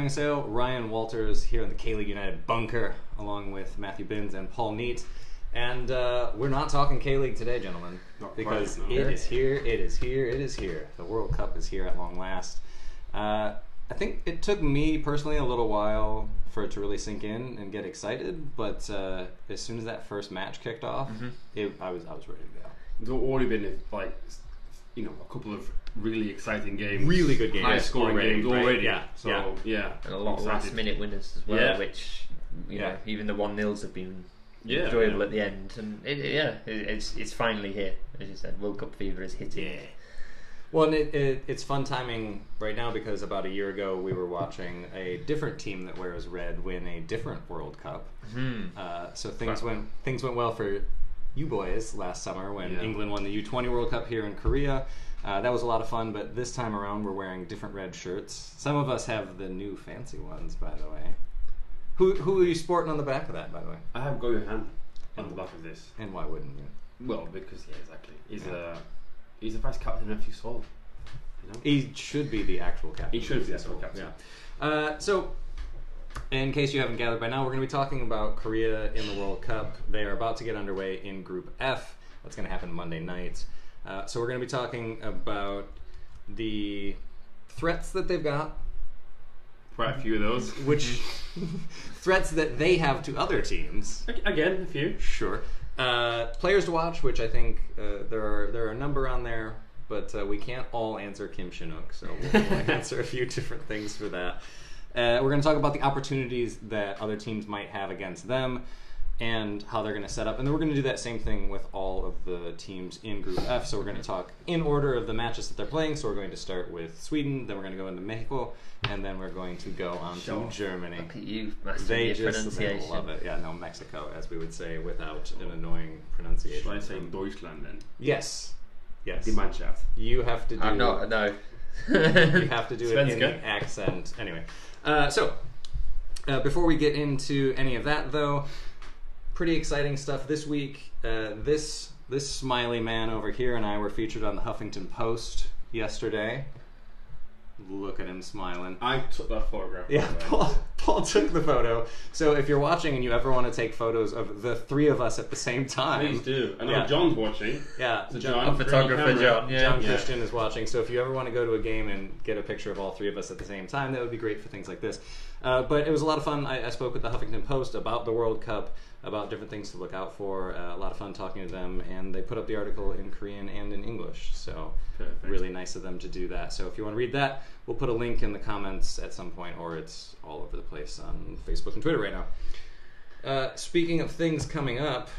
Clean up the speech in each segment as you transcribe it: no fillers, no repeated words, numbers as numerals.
Annyeonghaseyo, Ryan Walters here in the K-League United bunker, along with Matthew Binns and Paul Neat. And we're not talking K-League today, gentlemen, because it is here. The World Cup is here at long last. I think it took me personally a little while for it to really sink in and get excited, but as soon as that first match kicked off, I was ready to go. There's already been a couple of really exciting games, really good games, high scoring games already. Yeah. So yeah, and a lot of last minute winners as well, which you know, even the 1-0s have been enjoyable at the end, and it's finally here, as you said. World Cup fever is hitting. Yeah. Well, and it's fun timing right now because about a year ago we were watching a different team that wears red win a different World Cup. So things went well for you boys last summer when England won the U20 World Cup here in Korea. That was a lot of fun, but this time around we're wearing different red shirts. Some of us have the new fancy ones, by the way. Who are you sporting on the back of that, by the way? I have Go Johan on the back of this. And why wouldn't you? Well, because exactly. He's a vice captain of Sol. You know? He should be the actual captain. He should be the actual captain. Yeah. So, in case you haven't gathered by now, we're going to be talking about Korea in the World Cup. They are about to get underway in Group F. That's going to happen Monday night. So we're going to be talking about the threats that they've got. Quite a few of those. Which threats that they have to other teams. Again, a few. Sure. Players to watch, which I think there are a number on there, but we can't all answer Kim Shin-wook, so we'll answer a few different things for that. We're going to talk about the opportunities that other teams might have against them and how they're going to set up. And then we're going to do that same thing with all of the teams in Group F. So we're going to talk in order of the matches that they're playing. So we're going to start with Sweden, then we're going to go into Mexico, and then we're going to go on to Germany. Look at you, They pronunciation. love it. Yeah, no, Mexico, as we would say without an annoying pronunciation. Should I say Deutschland then? Yes. Die Mannschaft. You have to do... I'm not, no. You have to do it in the accent. Anyway. So, before we get into any of that, though, pretty exciting stuff this week. This smiley man over here and I were featured on the Huffington Post yesterday. Look at him smiling. I took that photograph. Yeah, Paul took the photo. So if you're watching and you ever want to take photos of the three of us at the same time, please do. I know John's watching. Yeah, John, photographer John. Yeah. John Christian is watching. So if you ever want to go to a game and get a picture of all three of us at the same time, that would be great for things like this. But it was a lot of fun. I spoke with the Huffington Post about the World Cup, about different things to look out for. A lot of fun talking to them, and they put up the article in Korean and in English. So really nice of them to do that. So if you want to read that, we'll put a link in the comments at some point, or it's all over the place on Facebook and Twitter right now. Speaking of things coming up,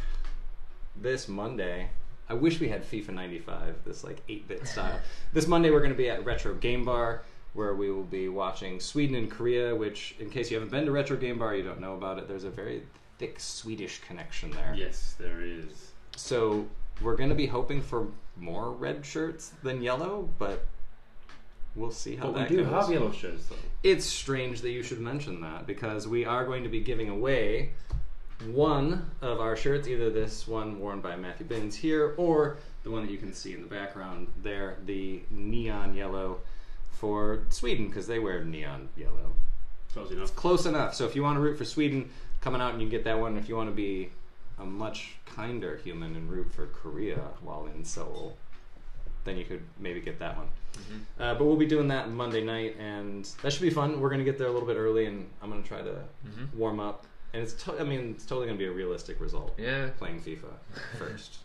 this Monday, I wish we had FIFA 95, this like 8-bit style. This Monday we're going to be at Retro Game Bar, where we will be watching Sweden and Korea, which, in case you haven't been to Retro Game Bar, you don't know about it, there's a very thick Swedish connection there. Yes, there is. So we're going to be hoping for more red shirts than yellow, but we'll see how that goes. But we do have yellow shirts, though. It's strange that you should mention that, because we are going to be giving away one of our shirts, either this one worn by Matthew Binns here, or the one that you can see in the background there, the neon yellow for Sweden, because they wear neon yellow. Close enough. Close enough. So if you want to root for Sweden, coming out and you get that one. If you want to be a much kinder human and root for Korea while in Seoul, then you could maybe get that one. But we'll be doing that Monday night, and that should be fun. We're going to get there a little bit early, and I'm going to try to warm up. And it's totally going to be a realistic result. Yeah. Playing FIFA first.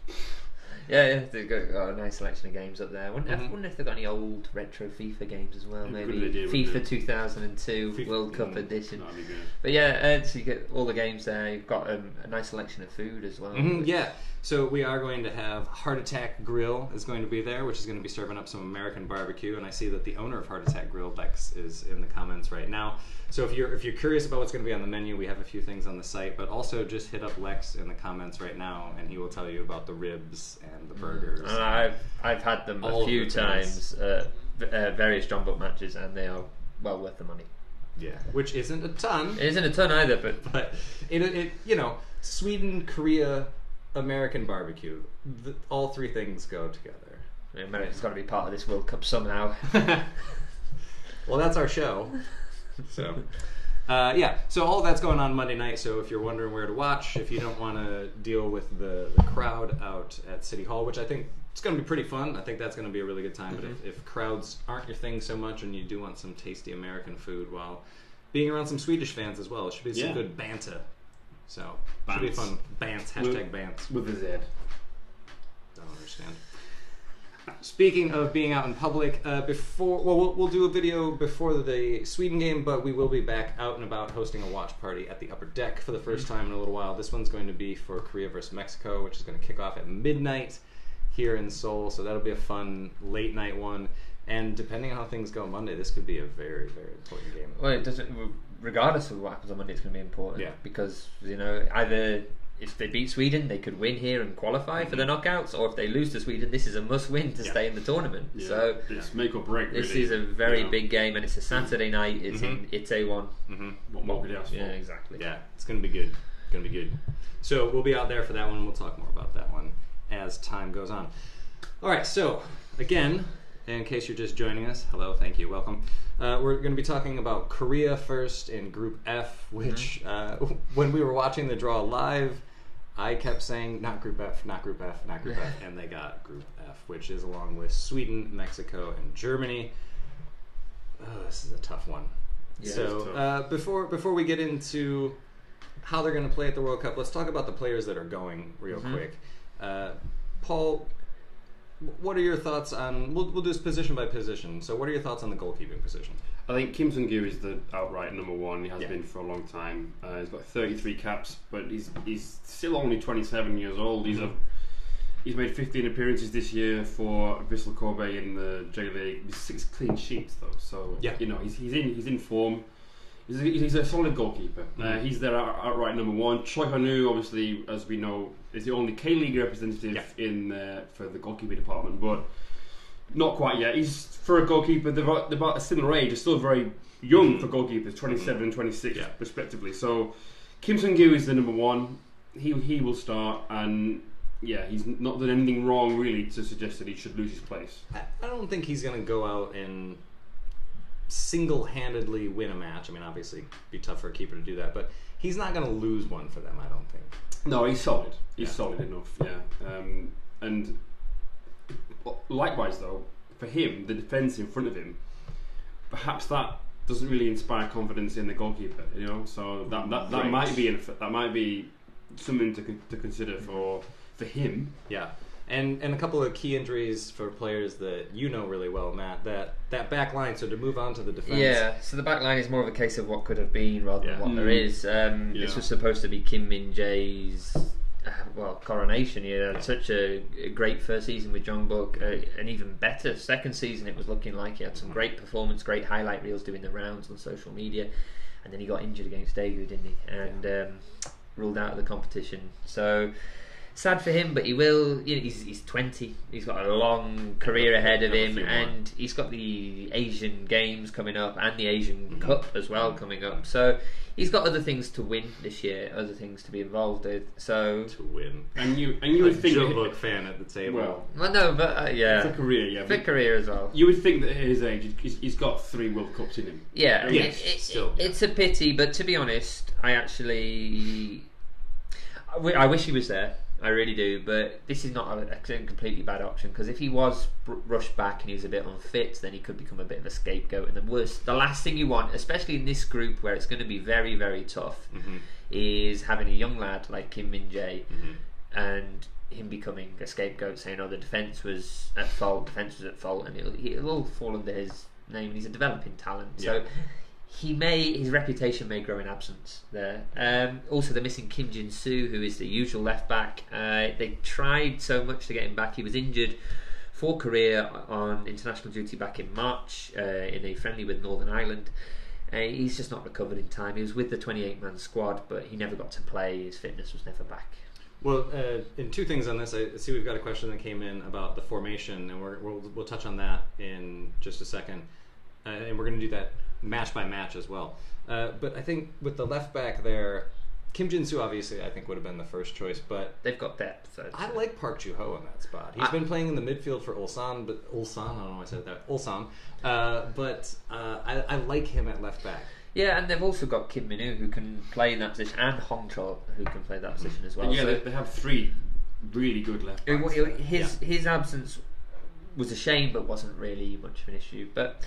Yeah, they've got a nice selection of games up there. I wonder if they've got any old retro FIFA games as well. Maybe FIFA 2002 World Cup edition. That'd be good. But yeah, so you get all the games there. You've got a nice selection of food as well. Yeah. So we are going to have Heart Attack Grill is going to be there, which is going to be serving up some American barbecue. And I see that the owner of Heart Attack Grill, Lex, is in the comments right now. So if you're curious about what's going to be on the menu, we have a few things on the site. But also just hit up Lex in the comments right now, and he will tell you about the ribs and the burgers. And I've had them a few times at various John Book matches, and they are well worth the money. Yeah, which isn't a ton. It isn't a ton either, but it you know, Sweden, Korea, American barbecue, all three things go together. America's got to be part of this World Cup somehow. Well, that's our show. So. So all of that's going on Monday night. So if you're wondering where to watch, if you don't want to deal with the crowd out at City Hall, which I think it's going to be pretty fun. I think that's going to be a really good time. But if crowds aren't your thing so much and you do want some tasty American food while being around some Swedish fans as well, it should be some good banta. So it should be fun. Bants, hashtag Bants. With a Z. Don't understand. Speaking of being out in public, we'll do a video before the Sweden game, but we will be back out and about hosting a watch party at the Upper Deck for the first time in a little while. This one's going to be for Korea versus Mexico, which is going to kick off at midnight here in Seoul, so that'll be a fun late night one. And depending on how things go Monday, this could be a very, very important game. Well, it doesn't. Regardless of what happens on Monday, it's going to be important. Yeah. Because either if they beat Sweden, they could win here and qualify for the knockouts, or if they lose to Sweden, this is a must-win to stay in the tournament. Yeah. So it's make or break. This really. is a very big game, and it's a Saturday night. It's in Itaewon. What more could you ask for? Yeah, exactly. Yeah, it's going to be good. It's going to be good. So we'll be out there for that one. We'll talk more about that one as time goes on. All right, so again, in case you're just joining us, hello, thank you, welcome. We're going to be talking about Korea first in Group F, which when we were watching the draw live, I kept saying, not Group F, not Group F, not Group F, and they got Group F, which is along with Sweden, Mexico, and Germany. Oh, this is a tough one. Yeah, so before we get into how they're going to play at the World Cup, let's talk about the players that are going real quick. Paul, what are your thoughts on, we'll do this position by position, so what are your thoughts on the goalkeeping position? I think Kim Sung-gyu is the outright number one. He has been for a long time. He's got 33 caps, but he's still only 27 years old. He's made 15 appearances this year for Vissel Kobe in the J League. 6 clean sheets though, so he's in form. He's a solid goalkeeper. He's their outright number one. Choi Hanu, obviously, as we know, is the only K-League representative for the goalkeeping department, but not quite yet. He's, for a goalkeeper, they're about a similar age. They're still very young for goalkeepers, 27 and 26 respectively. So Kim Sung-gyu is the number one. He will start, and he's not done anything wrong really to suggest that he should lose his place. I don't think he's going to go out and single-handedly win a match. I mean, obviously, it'd be tough for a keeper to do that, but he's not going to lose one for them, I don't think. No, he's solid. He's solid enough, and likewise, though, for him, the defence in front of him, perhaps that doesn't really inspire confidence in the goalkeeper, so that might be something to consider for him. Yeah. And a couple of key injuries for players that you know really well, Matt. That back line. So to move on to the defense. Yeah. So the back line is more of a case of what could have been rather than what there is. This was supposed to be Kim Min-jae's coronation. He had such a great first season with Jeonbuk, an even better second season. It was looking like he had some great performance, great highlight reels doing the rounds on social media, and then he got injured against Daegu, didn't he? And ruled out of the competition. So. Sad for him, but he will. He's 20. He's got a long career ahead of him, and he's got the Asian Games coming up and the Asian Cup as well coming up. So he's got other things to win this year, other things to be involved with. So to win, and you would think Jeonbuk fan at the table. Well, no, but for career, for career as well. You would think that at his age, he's got 3 World Cups in him. Yeah, it's a pity, but to be honest, I wish he was there. I really do, but this is not a completely bad option, because if he was rushed back and he was a bit unfit, then he could become a bit of a scapegoat. And the last thing you want, especially in this group where it's going to be very, very tough, is having a young lad like Kim Min-jae and him becoming a scapegoat, saying, "Oh, the defence was at fault, and it'll all fall under his name. And he's a developing talent, so." His reputation may grow in absence there. Also, they're missing Kim Jin-soo, who is the usual left back. They tried so much to get him back. He was injured for Korea on international duty back in March in a friendly with Northern Ireland. He's just not recovered in time. He was with the 28-man squad, but he never got to play. His fitness was never back. Well, in 2 things on this, I see we've got a question that came in about the formation, and we'll touch on that in just a second, and we're going to do that match by match as well. But I think with the left back there, Kim Jin-soo obviously I think would have been the first choice, but they've got depth. I like Park Ju-ho in that spot. He's been playing in the midfield for Ulsan, I don't know why I said that, Ulsan, but I like him at left back. Yeah, and they've also got Kim Min-woo who can play in that position, and Hong Chol who can play that position as well. And yeah, So they have 3 really good left backs. his absence was a shame, but wasn't really much of an issue. But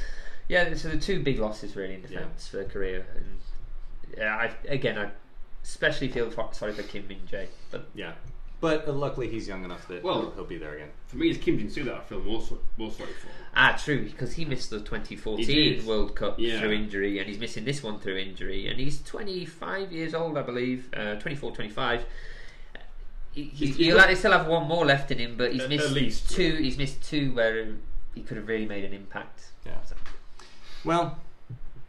yeah, so the 2 big losses really in defence for Korea. And I especially feel sorry for Kim Min-jae. But Yeah. But luckily he's young enough that he'll be there again. For me, it's Kim Jin-soo that I feel more sorry for. True, because he missed the 2014 World Cup through injury, and he's missing this one through injury, and he's 25 years old, I believe, 24, 25. He'll still have one more left in him, but he's missed at least 2. He's missed 2 where he could have really made an impact. Yeah. Well,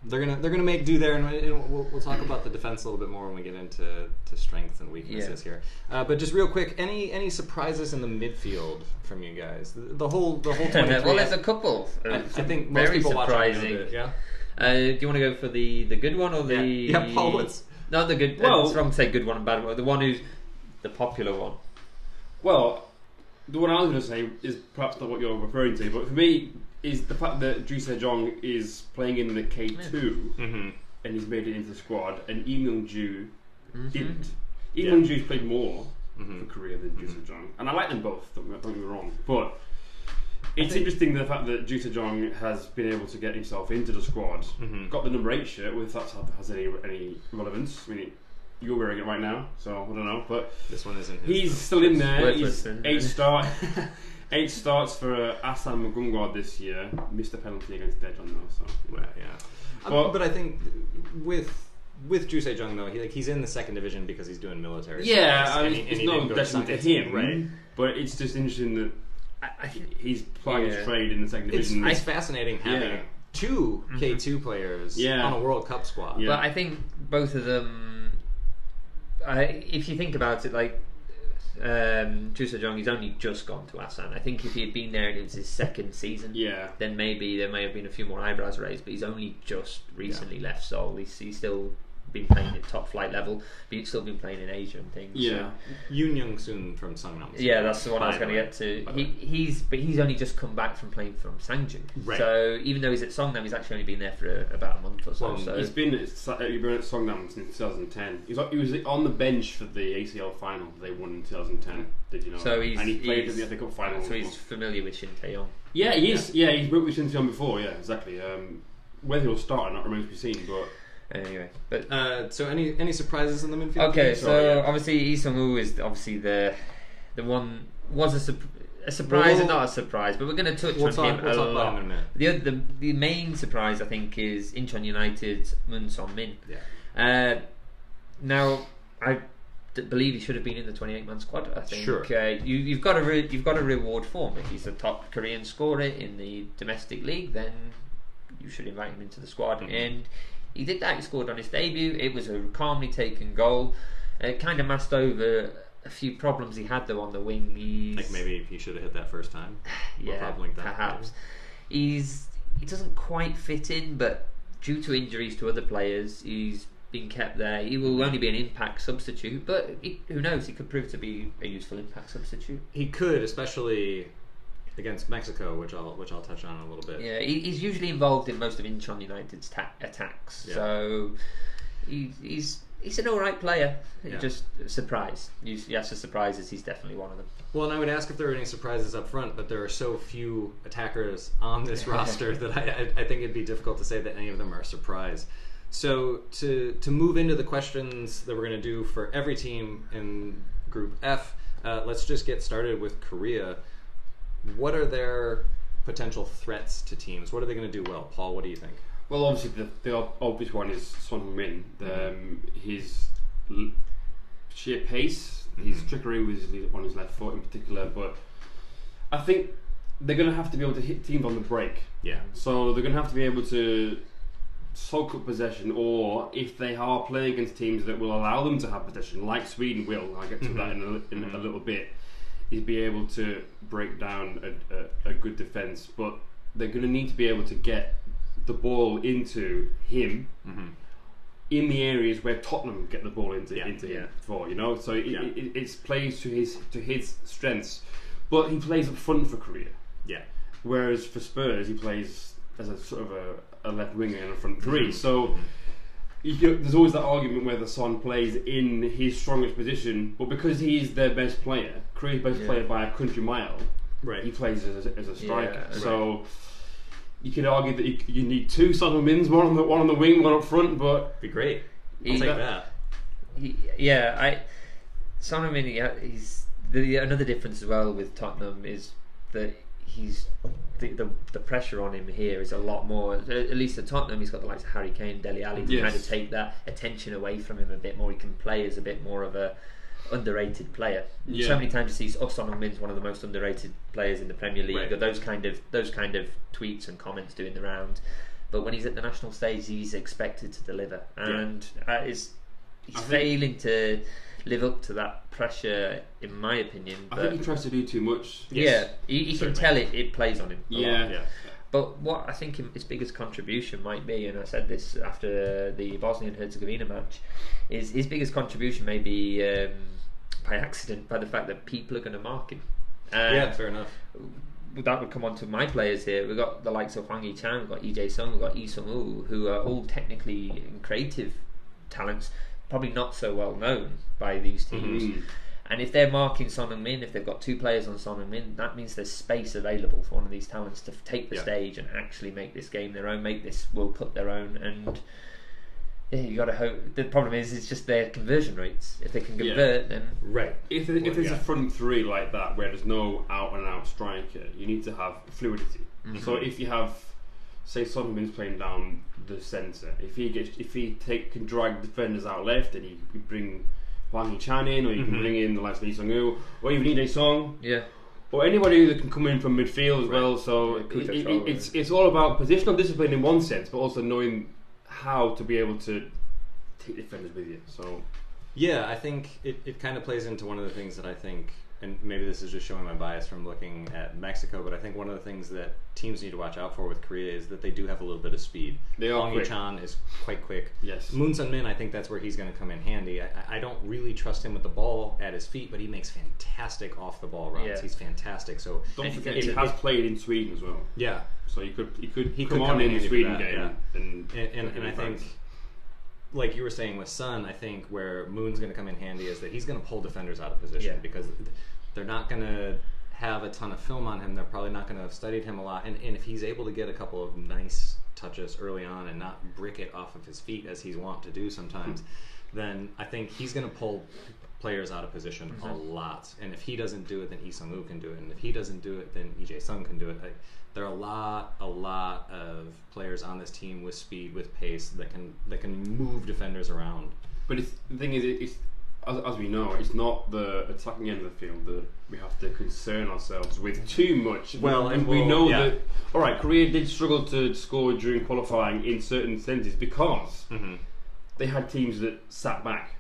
they're gonna make do there, and we'll talk about the defense a little bit more when we get into strengths and weaknesses here. But just real quick, any surprises in the midfield from you guys? The whole 23. Well, there's a couple. I think most very people surprising. watch it. Yeah. Do you want to go for the good one or the? Yeah, Paul. What's no the good? Well, it's wrong to say good one and bad one. The one who's the popular one. Well, the one I was going to say is perhaps not what you're referring to, but for me is the fact that Ju Se-jong is playing in the K2 and he's made it into the squad, and Lee Myung-ju didn't. Lee Myung-ju's played more for Korea than Ju Se-jong, and I like them both. Don't get me wrong, but it's interesting the fact that Ju Se-jong has been able to get himself into the squad, got the number 8 shirt, if that has any relevance. I mean, you're wearing it right now, so I don't know, but this one isn't. He's still in there. He's Worthless, 8 starts for Asan Mugungwa this yeon. Missed a penalty against Daejeon though, so Well, yeah. But I think with Ju Se-jong though, he's in the 2nd division because he's doing military. yeah, service, it's no detriment to him, right? But it's just interesting that I think he's playing his trade in the 2nd division. It's fascinating having 2 K2 players on a World Cup squad. But I think both of them. If you think about it, like Ju Se-jong, he's only just gone to Asan. I think if he had been there and it was his 2nd season, then maybe there may have been a few more eyebrows raised. But he's only just recently left Seoul. He's still been playing at top flight level, but he's still been playing in Asia and things. Yeah, so. Yoon Young-soon from Sungnam. Yeah, that's the one I was going to get to. He's only just come back from playing from Sangju. Right. So even though he's at Songnam, he's actually only been there for about a month or so. Well, he's been at Songnam since 2010. He was on the bench for the ACL final they won in 2010. Did you know? So that? And he played in the FA Cup final. So he's familiar with Shin Tae-yong. Yeah, he is. Yeah, he's worked with Shin Tae-yong before. Yeah, exactly. Whether he'll start or not remains to be seen. But anyway, but so any surprises in the midfield? Okay, so obviously Lee Sung-woo is obviously the one was a surprise and not a surprise, but we're going to touch on him a lot. About him in a minute. The main surprise I think is Incheon United's Moon Son-min. Yeah. Now I believe he should have been in the 28-man squad. I think. Sure. You've got to reward form. If he's a top Korean scorer in the domestic league, then you should invite him into the squad. And he did that. He scored on his debut. It was a calmly taken goal. It kind of masked over a few problems he had though on the wing. Like maybe he should have hit that first time. Yeah, perhaps. He doesn't quite fit in, but due to injuries to other players, he's been kept there. He will only be an impact substitute, but who knows? He could prove to be a useful impact substitute. He could, especially against Mexico, which I'll touch on in a little bit. Yeah, he's usually involved in most of Incheon United's attacks, so he's an alright player. Just a surprise. Yes, the surprises. He's definitely one of them. Well, and I would ask if there were any surprises up front, but there are so few attackers on this roster that I think it'd be difficult to say that any of them are a surprise. So to move into the questions that we're going to do for every team in Group F, let's just get started with Korea. What are their potential threats to teams? What are they going to do well? Paul, what do you think? Well, obviously the obvious one is Son Heung-min. His sheer pace, his trickery on his left foot in particular, but I think they're going to have to be able to hit teams on the break. Yeah. So they're going to have to be able to soak up possession, or if they are playing against teams that will allow them to have possession, like Sweden will, I'll get to that in a little bit, is be able to break down a good defence. But they're going to need to be able to get the ball into him in the areas where Tottenham get the ball into him for, so it's plays to his strengths, but he plays up front for Korea, whereas for Spurs he plays as a sort of a left winger in a front three, so there's always that argument whether Son plays in his strongest position, but because he's their best player, Korea's best player by a country mile, right, he plays as a striker. Yeah, so you could argue that you need two Son Heung-mins, one on the wing, one up front, but be great. I'll take that. Son Heung-min, he's another difference as well with Tottenham is that he's the pressure on him here is a lot more. At least at Tottenham, he's got the likes of Harry Kane, Dele Alli to kind of take that attention away from him a bit more. He can play as a bit more of a underrated player. So many times you see Son Heung-min's one of the most underrated players in the Premier League, or those kind of tweets and comments doing the round. But when he's at the national stage, he's expected to deliver, and he's failing to live up to that pressure, in my opinion. I think he tries to do too much. Yeah, he can tell it plays on him. Yeah. But what I think his biggest contribution might be, and I said this after the Bosnia and Herzegovina match, is his biggest contribution may be by accident, by the fact that people are going to mark him. Fair enough. That would come on to my players here. We've got the likes of Hwang Hee-chan, we've got Lee Jae-sung, we've got Lee Sung-woo, who are all technically and creative talents, probably not so well known by these teams. And if they're marking Son Heung-min, if they've got two players on Son Heung-min, that means there's space available for one of these talents to take the stage and actually make this game their own, make this World Cup their own. And you got to hope. The problem is, it's just their conversion rates. If they can convert, then If there's a front three like that where there's no out and out striker, you need to have fluidity. So if you have, say, Son Heung-min's playing down the centre, if he can drag defenders out left, and you bring Hwang Hee-chan in, or you can bring in the likes of Lee Sung-woo, or even Lee Jae-sung, or anybody that can come in from midfield as well. So it's all about positional discipline in one sense, but also knowing how to be able to take defenders with you. So I think it kind of plays into one of the things that I think, and maybe this is just showing my bias from looking at Mexico, but I think one of the things that teams need to watch out for with Korea is that they do have a little bit of speed. Hwang Hee-chan is quite quick. Yes. Moon Sun-min, I think that's where he's going to come in handy. I don't really trust him with the ball at his feet, but he makes fantastic off the ball runs. He's fantastic. So don't forget he has played in Sweden as well. Yeah. So he could come on in the Sweden game. And I think, like you were saying with Son, I think where Moon's going to come in handy is that he's going to pull defenders out of position because they're not going to have a ton of film on him. They're probably not going to have studied him a lot. And if he's able to get a couple of nice touches early on and not brick it off of his feet as he's wont to do sometimes, then I think he's going to pull players out of position a lot. And if he doesn't do it, then Lee Sung-woo can do it. And if he doesn't do it, then Lee Jae-sung can do it. There are a lot of players on this team with speed, with pace that can move defenders around. But the thing is, as we know, it's not the attacking end of the field that we have to concern ourselves with too much. We know that. All right, Korea did struggle to score during qualifying in certain senses because they had teams that sat back.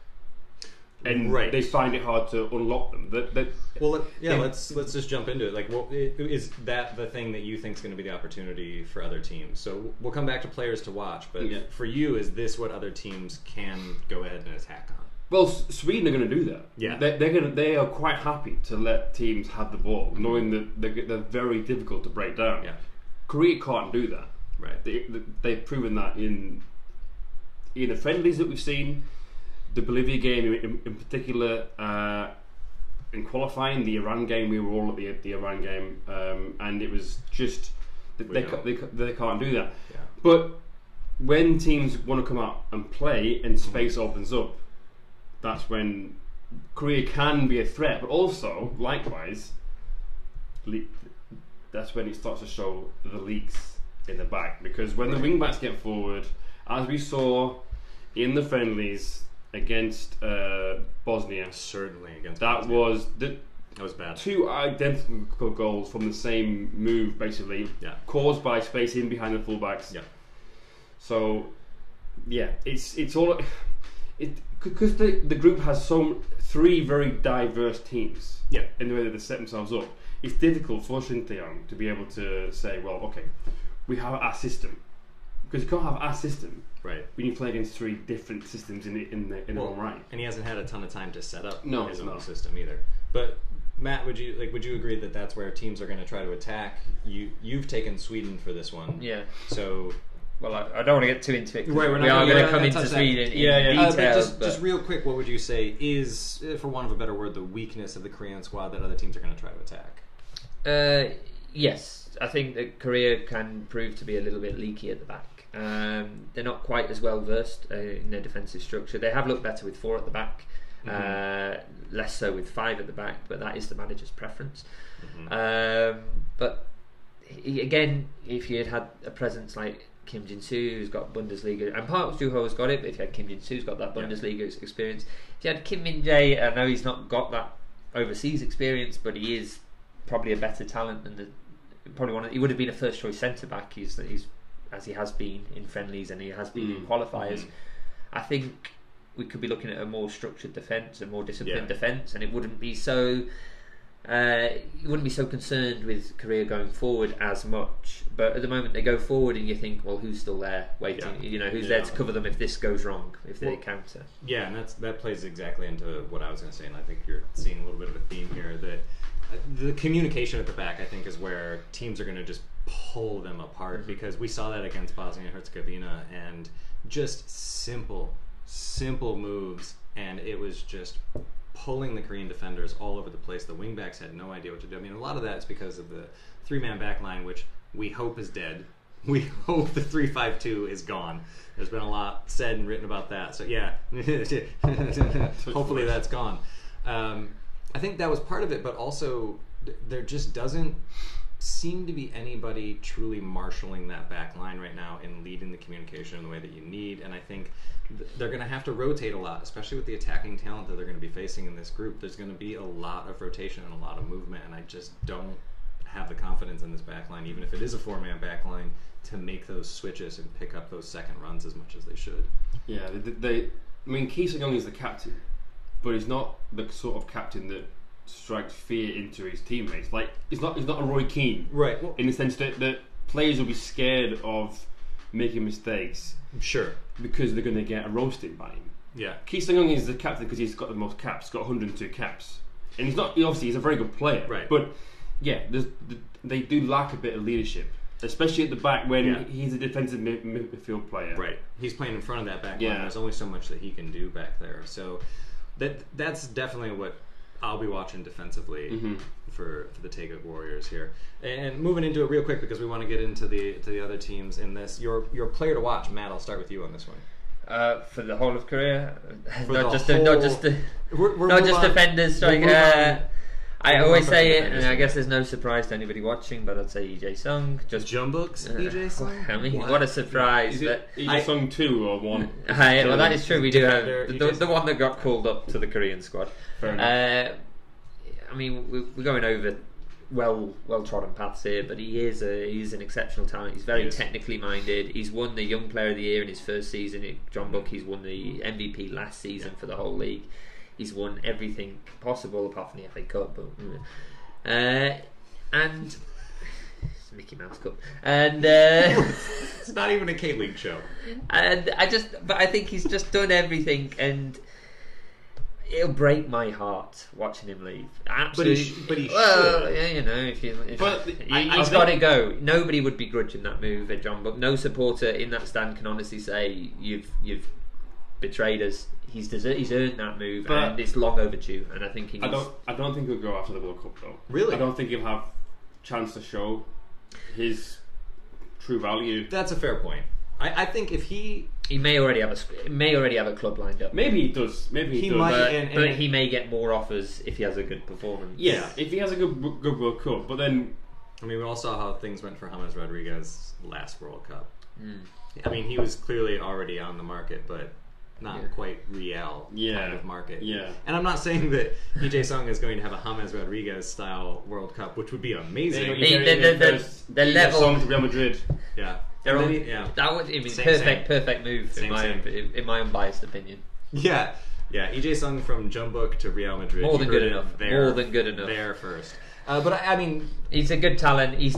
And they find it hard to unlock them. Let's just jump into it. Like, is that the thing that you think is going to be the opportunity for other teams? So we'll come back to players to watch, but for you, is this what other teams can go ahead and attack on? Well, Sweden are going to do that. Yeah, they are quite happy to let teams have the ball, knowing that they're very difficult to break down. Yeah, Korea can't do that. Right, they've proven that in the friendlies that we've seen. The Bolivia game in particular, in qualifying, the Iran game, we were all at the Iran game, and it was just they can't do that. Yeah. But when teams want to come out and play and space opens up, that's when Korea can be a threat. But also, likewise, that's when it starts to show the leaks in the back, because when the wing backs get forward, as we saw in the friendlies against Bosnia, certainly against that Bosnia. That was bad. Two identical goals from the same move, basically, caused by space in behind the fullbacks. Yeah. So, it's all because the group has three very diverse teams. Yeah. In the way that they set themselves up, it's difficult for Shin Tae-yong to be able to say, well, okay, we have our system, because you can't have our system. Right. When you play against three different systems in their own right. And he hasn't had a ton of time to set up his own no. system either. But Matt, would you agree that that's where teams are going to try to attack? You've taken Sweden for this one. Yeah. So well, I don't want to get too into it. 'Cause Right, we're not we are gonna- going yeah, to come that's into us Sweden in Yeah. detail. But just real quick, what would you say is, for want of a better word, the weakness of the Korean squad that other teams are going to try to attack? Yes, I think that Korea can prove to be a little bit leaky at the back. They're not quite as well versed in their defensive structure. They have looked better with 4 at the back, less so with 5 at the back, but that is the manager's preference. But again, if you had a presence like Kim Jin-soo, who's got Bundesliga, and Park Joo-ho has got it, but if you had Kim Jin-soo, who's got that Bundesliga experience, if you had Kim Min-jae, I know he's not got that overseas experience, but he is probably a better talent than he would have been a first choice centre back. He's as he has been in friendlies and he has been in qualifiers. I think we could be looking at a more structured defence, a more disciplined defence, and it wouldn't be so. You wouldn't be so concerned with Korea going forward as much, but at the moment they go forward and you think, well, who's still there waiting? You know, who's there to cover them if this goes wrong, if they counter? Yeah, and that plays exactly into what I was going to say, and I think you're seeing a little bit of a theme here. That the communication at the back, I think, is where teams are going to just pull them apart, because we saw that against Bosnia and Herzegovina, and just simple moves, and it was just pulling the Korean defenders all over the place. The wingbacks had no idea what to do. I mean, a lot of that is because of the 3-man back line, which we hope is dead. We hope the 3-5-2 is gone. There's been a lot said and written about that. So yeah, hopefully that's gone. I think that was part of it, but also there just doesn't seem to be anybody truly marshalling that back line right now and leading the communication in the way that you need. And I think they're going to have to rotate a lot, especially with the attacking talent that they're going to be facing in this group. There's going to be a lot of rotation and a lot of movement, and I just don't have the confidence in this back line, even if it is a 4-man back line, to make those switches and pick up those second runs as much as they should. Yeah, I mean, Ki Sung-young is the captain, but he's not the sort of captain that strikes fear into his teammates. Like, he's not a Roy Keane, right? Well, in the sense that players will be scared of making mistakes, sure, because they're going to get roasted by him. Yeah, Ki Sung-young is the captain because he's got the most caps, got 102 caps, and he's a very good player, right? But yeah, they do lack a bit of leadership, especially at the back when he's a defensive midfield player. Right. He's playing in front of that back line. Yeah. There's only so much that he can do back there. So that's definitely what I'll be watching defensively for the Taeguk Warriors here. And moving into it real quick, because we want to get into the other teams in this. Your player to watch, Matt, I'll start with you on this one. For the whole of Korea, For not the just whole- defenders. Sorry, I We're always on say for it, defenders. and I guess there's no surprise to anybody watching, but I'd say Lee Jae-sung. Just Jumbooks, EJ Sung? I mean, what a surprise! Is it Sung 2 or 1? Well, that is true. We do have Defender, the one that got called up to the Korean squad. Fair enough. I mean, we're going over well trodden paths here, but he's an exceptional talent. He's very technically minded. He's won the Young Player of the Year in his first season at Jeonbuk. He's won the MVP last season for the whole league. He's won everything possible apart from the FA Cup, but and it's a Mickey Mouse Cup, and It's not even a K-League show. and I think he's just done everything, and it'll break my heart watching him leave. Absolutely, But he well, should. yeah, you know, if But he's got to go. Nobody would begrudging that move at Jeonbuk. No supporter in that stand can honestly say you've betrayed us. He's earned that move, But and it's long overdue. And I think I don't think he'll go after the World Cup though. Really? I don't think he'll have chance to show his true value. That's a fair point. I think if he may already have a club lined up. Maybe he does. Maybe he does. might. But he may get more offers if he has a good performance. Yeah, if he has a good World Cup, but then I mean, we all saw how things went for James Rodriguez last World Cup. I mean, he was clearly already on the market, but not quite Real kind of market. Yeah. And I'm not saying that Lee Jae-sung is going to have a James Rodriguez style World Cup, which would be amazing. The level song to Real Madrid. Yeah. They're And all, then he- that would be Same. perfect move Same. in my unbiased opinion. Yeah. Lee Jae-sung from Jeonbuk to Real Madrid. More than You good heard it enough. there- More than good enough. There first. But I mean, He's a good talent. He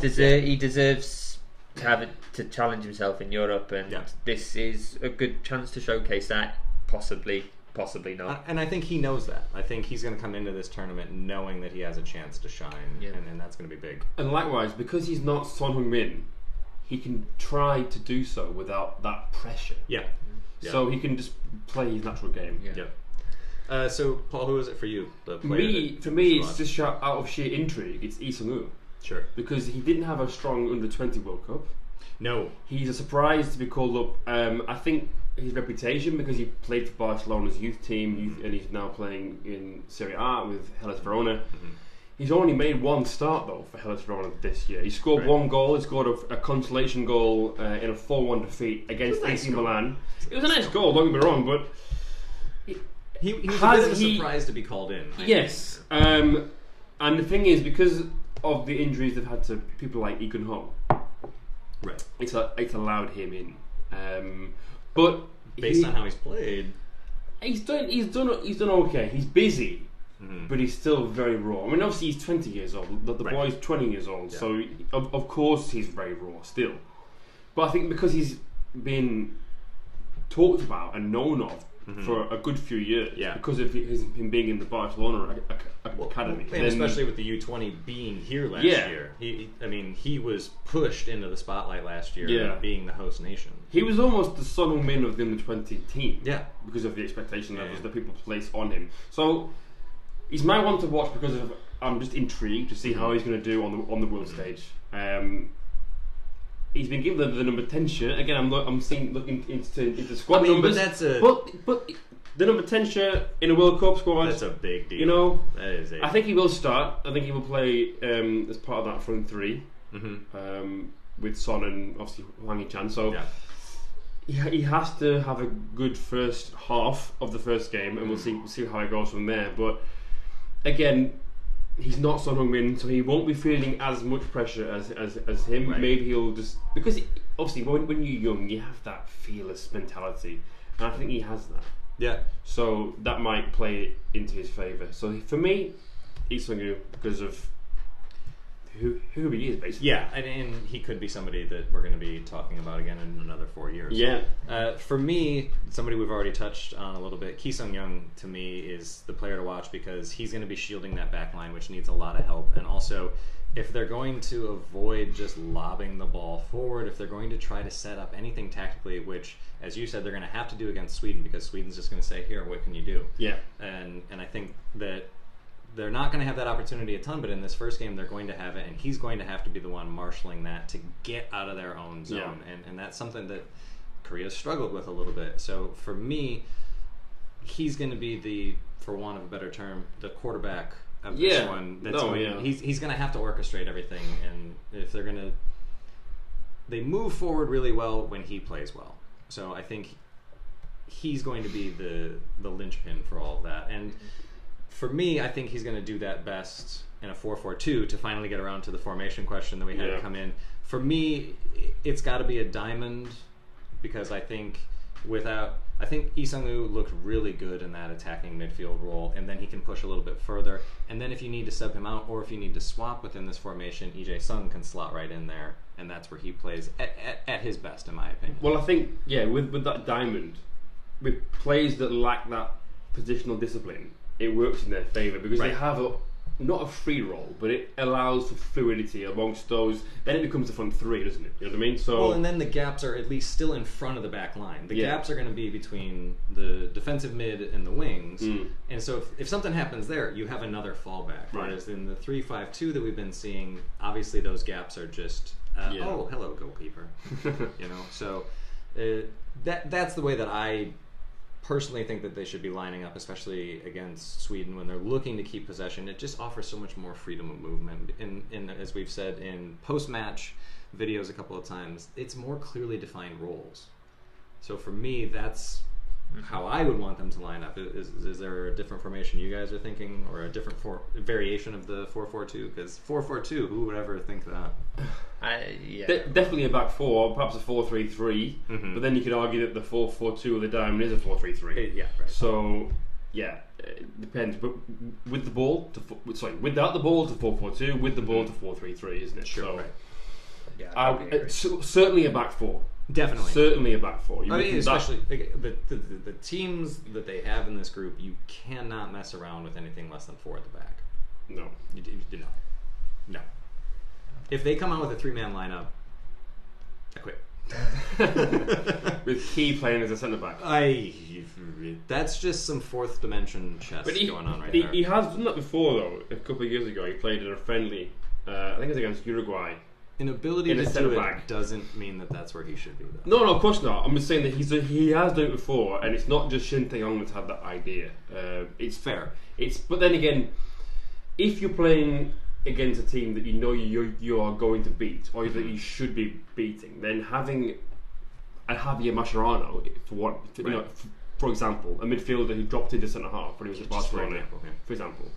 deserves to have it, to challenge himself in Europe, and this is a good chance to showcase that. Possibly not. and I think he knows that. I think he's going to come into this tournament knowing that he has a chance to shine, and that's going to be big. And likewise, because he's not Son Heung-min, he can try to do so without that pressure. Yeah. So he can just play his natural game. Yeah. So, Paul, who is it for you? The player For me, it's just out of sheer intrigue. It's Lee Sung-woo. Sure. Because he didn't have a strong under-20 World Cup. No. He's a surprise to be called up. I think his reputation, because he played for Barcelona's youth team, and he's now playing in Serie A with Hellas Verona. Mm-hmm. He's only made one start though for Hellas Verona this year. He scored one goal. He scored a consolation goal in a 4-1 defeat against AC Milan. It was a nice goal, don't get me wrong, but he was a bit of a surprise to be called in. Yes. And the thing is, because of the injuries they've had to people like Egan Ho, right? It's allowed him in. But based on how he's played, he's done okay. He's busy. But he's still very raw. I mean, obviously he's 20 years old. The boy's 20 years old, so of course he's very raw still. But I think because he's been talked about and known of for a good few years, because of him being in the Barcelona academy, and especially with the U20 being here last year, he was pushed into the spotlight last year, being the host nation. He was almost the Son Heung-min of the under-20 team, because of the expectation levels that people place on him. So he's my one to watch because of I'm just intrigued to see how he's going to do on the world stage. He's been given the number 10 shirt again. I'm looking into squad numbers. But the number 10 shirt in a World Cup squad. That's a big deal. You know, that is. I think he will start. I think he will play as part of that front three with Son and obviously Hwang Hee-chan. So. Yeah. He has to have a good first half of the first game, and we'll see how it goes from there. But again, he's not Son Heung-min, so he won't be feeling as much pressure as him. Right. Maybe he'll just because obviously when you're young, you have that fearless mentality, and I think he has that. Yeah. So that might play into his favour. So for me, Lee Sung-woo because of who he is, basically. Yeah, and he could be somebody that we're going to be talking about again in another 4 years. Yeah. For me, somebody we've already touched on a little bit, Ki Sung-young, to me, is the player to watch because he's going to be shielding that back line, which needs a lot of help. And also, if they're going to avoid just lobbing the ball forward, if they're going to try to set up anything tactically, which, as you said, they're going to have to do against Sweden because Sweden's just going to say, here, what can you do? Yeah. And I think that they're not going to have that opportunity a ton, but in this first game they're going to have it, and he's going to have to be the one marshalling that to get out of their own zone. Yeah. And that's something that Korea's struggled with a little bit. So for me, he's going to be the, for want of a better term, the quarterback of this one. He's going to have to orchestrate everything, and if they're going to, they move forward really well when he plays well. So I think he's going to be the linchpin for all of that. And for me, I think he's going to do that best in a 4-4-2 to finally get around to the formation question that we had come in. For me, it's got to be a diamond because I think Lee Sung-woo looked really good in that attacking midfield role, and then he can push a little bit further. And then if you need to sub him out or if you need to swap within this formation, Lee Jae-sung can slot right in there, and that's where he plays at his best, in my opinion. Well, I think, with that diamond, with players that lack that positional discipline, it works in their favour because they have not a free roll, but it allows for fluidity amongst those. Then it becomes the front three, doesn't it? You know what I mean? So and then the gaps are at least still in front of the back line. The gaps are going to be between the defensive mid and the wings. And so if something happens there, you have another fallback. Right. Whereas in the 3-5-2 that we've been seeing, obviously those gaps are just oh, hello, goalkeeper. So that's the way that I personally think that they should be lining up, especially against Sweden when they're looking to keep possession. It just offers so much more freedom of movement. In as we've said in post-match videos a couple of times, it's more clearly defined roles. So for me, that's how I would want them to line up. Is there a different formation you guys are thinking, or a different variation of the 4-4-2? Because 4-4-2, who would ever think that? Definitely a back four, perhaps a 4-3-3. But then you could argue that the 4-4-2 of the diamond is a 4-3-3. Yeah, right. So it depends. But with the ball, without the ball to 4-4-2, with the ball to 4-3-3, isn't it? Sure. So, right. Yeah, certainly a back four. Definitely. Certainly a back four. Especially the teams that they have in this group, you cannot mess around with anything less than 4 at the back. No. You do not. No. If they come out with a 3-man lineup, with Key playing as a centre back. That's just some fourth dimension chess going on right there. He has done that before though. A couple of years ago, he played in a friendly. I think it was against Uruguay. Inability to do back it doesn't mean that that's where he should be, though. No, of course not. I'm just saying that he has done it before, and it's not just Shin Tae-yong that's had that idea. It's fair. But then again, if you're playing against a team that you know you are going to beat, or that you should be beating, then having a Javier Mascherano, for example, a midfielder who dropped into centre half when he was at Barcelona, for example,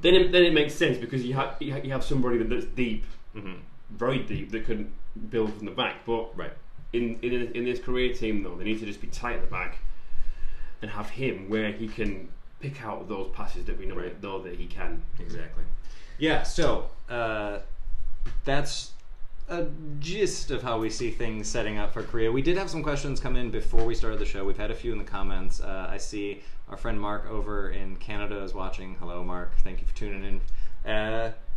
then it makes sense because you have somebody that's deep. Mm-hmm. Very deep that can build from the back, but in this career team though, they need to just be tight at the back and have him where he can pick out those passes that we know that he can. Exactly. Yeah. So that's a gist of how we see things setting up for Korea. We did have some questions come in before we started the show. We've had a few in the comments. I see our friend Mark over in Canada is watching. Hello, Mark. Thank you for tuning in.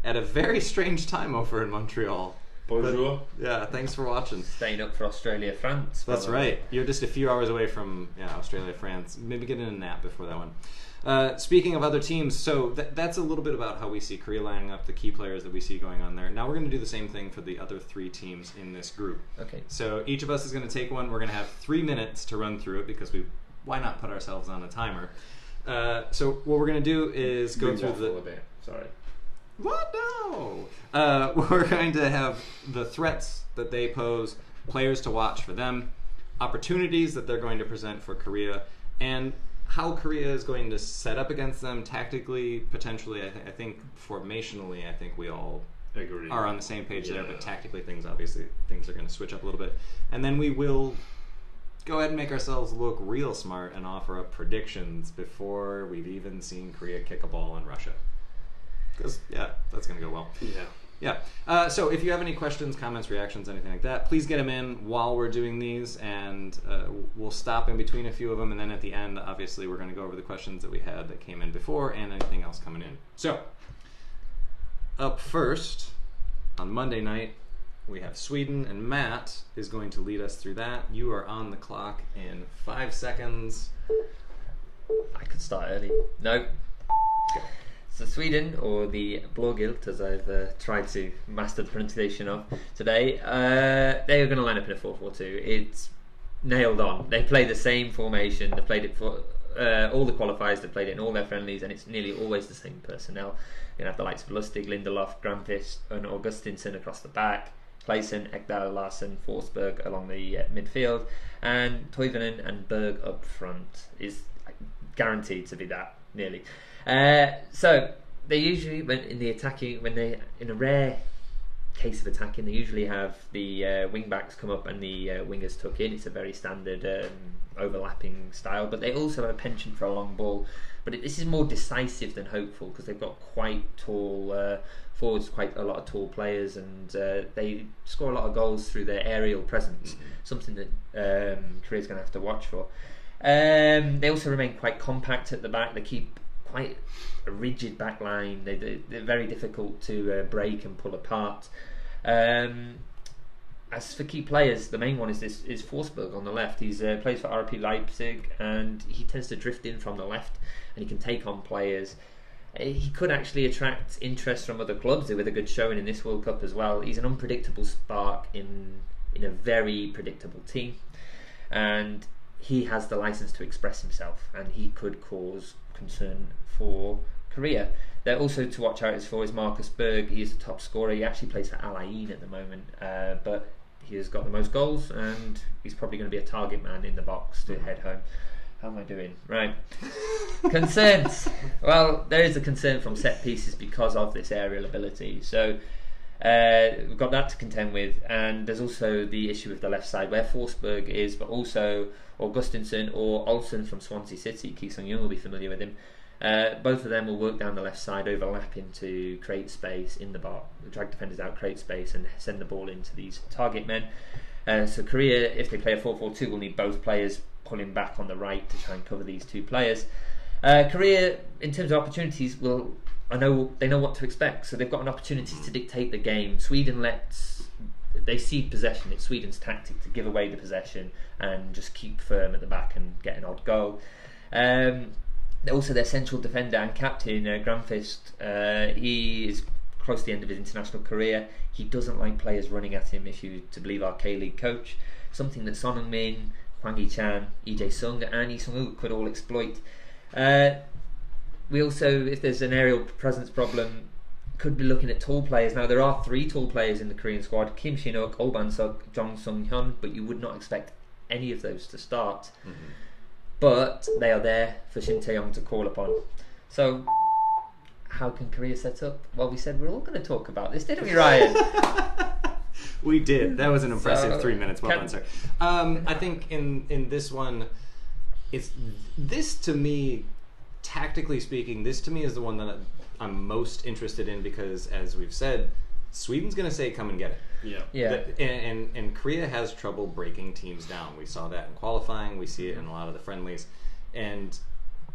At a very strange time over in Montreal. Bonjour. Yeah, thanks for watching. Staying up for Australia, France. That's right. You're just a few hours away from Australia, France. Maybe get in a nap before that one. Speaking of other teams, so that's a little bit about how we see Korea lining up, the key players that we see going on there. Now we're going to do the same thing for the other three teams in this group. Okay. So each of us is going to take one. We're going to have 3 minutes to run through it because why not put ourselves on a timer? So what we're going to do is go through a bit. Sorry. What? No! We're going to have the threats that they pose, players to watch for them, opportunities that they're going to present for Korea, and how Korea is going to set up against them tactically, potentially. I think formationally, I think we all are on the same page there, but tactically things are going to switch up a little bit. And then we will go ahead and make ourselves look real smart and offer up predictions before we've even seen Korea kick a ball on Russia. Because, that's going to go well. Yeah. So if you have any questions, comments, reactions, anything like that, please get them in while we're doing these, and we'll stop in between a few of them, and then at the end, obviously, we're going to go over the questions that we had that came in before and anything else coming in. So, up first, on Monday night, we have Sweden, and Matt is going to lead us through that. You are on the clock in 5 seconds. I could start early. No. Go. So Sweden, or the Blågult, as I've tried to master the pronunciation of today, they are going to line up in a 4-4-2. It's nailed on. They play the same formation. They played it for all the qualifiers. They played it in all their friendlies, and it's nearly always the same personnel. You're going to have the likes of Lustig, Lindelof, Granqvist, and Augustinsson across the back, Claesson, Ekdal, Larsen, Forsberg along the midfield, and Toivonen and Berg up front is guaranteed to be that, nearly. So they usually, when in a rare case of attacking, they usually have the wing backs come up and the wingers tuck in. It's a very standard overlapping style, but they also have a penchant for a long ball. But this is more decisive than hopeful because they've got quite tall forwards, quite a lot of tall players, and they score a lot of goals through their aerial presence, something that Korea's going to have to watch for. They also remain quite compact at the back. They keep quite a rigid back line. They're very difficult to break and pull apart. As for key players, the main one is Forsberg on the left. He plays for RP Leipzig, and he tends to drift in from the left, and he can take on players. He could actually attract interest from other clubs with a good showing in this World Cup as well. He's an unpredictable spark in a very predictable team, and he has the license to express himself, and he could cause concern for Korea. They're also to watch out for is Marcus Berg. He is the top scorer. He actually plays for Al Ain at the moment, but he has got the most goals, and he's probably going to be a target man in the box to head home. How am I doing? Right. Concerns. Well, there is a concern from set pieces because of this aerial ability. So we've got that to contend with, and there's also the issue with the left side where Forsberg is, but also Augustinsson or Olsen from Swansea City. Ki Sung-yoon will be familiar with him. Both of them will work down the left side, overlapping to create space in the box, drag defenders out, create space, and send the ball into these target men. So Korea, if they play a 4-4-2, will need both players pulling back on the right to try and cover these two players. Korea, in terms of opportunities, they know what to expect, so they've got an opportunity to dictate the game. Sweden lets they cede possession. It's Sweden's tactic to give away the possession and just keep firm at the back and get an odd goal. Also, their central defender and captain, Granqvist, he is close to the end of his international career. He doesn't like players running at him, if you to believe our K-League coach. Something that Son Heung-min, Hwang Hee-chan, Lee Sung and Lee Sung-woo could all exploit. We also, if there's an aerial presence problem, could be looking at tall players. Now, there are 3 tall players in the Korean squad: Kim Shin-ok, Oh Ban-suk, Jong Sung-hyun, but you would not expect any of those to start. But they are there for Shin Tae-yong to call upon. So, how can Korea set up? Well, we said we're all going to talk about this, didn't we, Ryan? We did. That was an impressive 3 minutes. Well done, sir. I think in this one, this to me, tactically speaking, this to me is the one that I'm most interested in, because, as we've said, Sweden's going to say, "Come and get it." Yeah. And Korea has trouble breaking teams down. We saw that in qualifying. We see it in a lot of the friendlies, and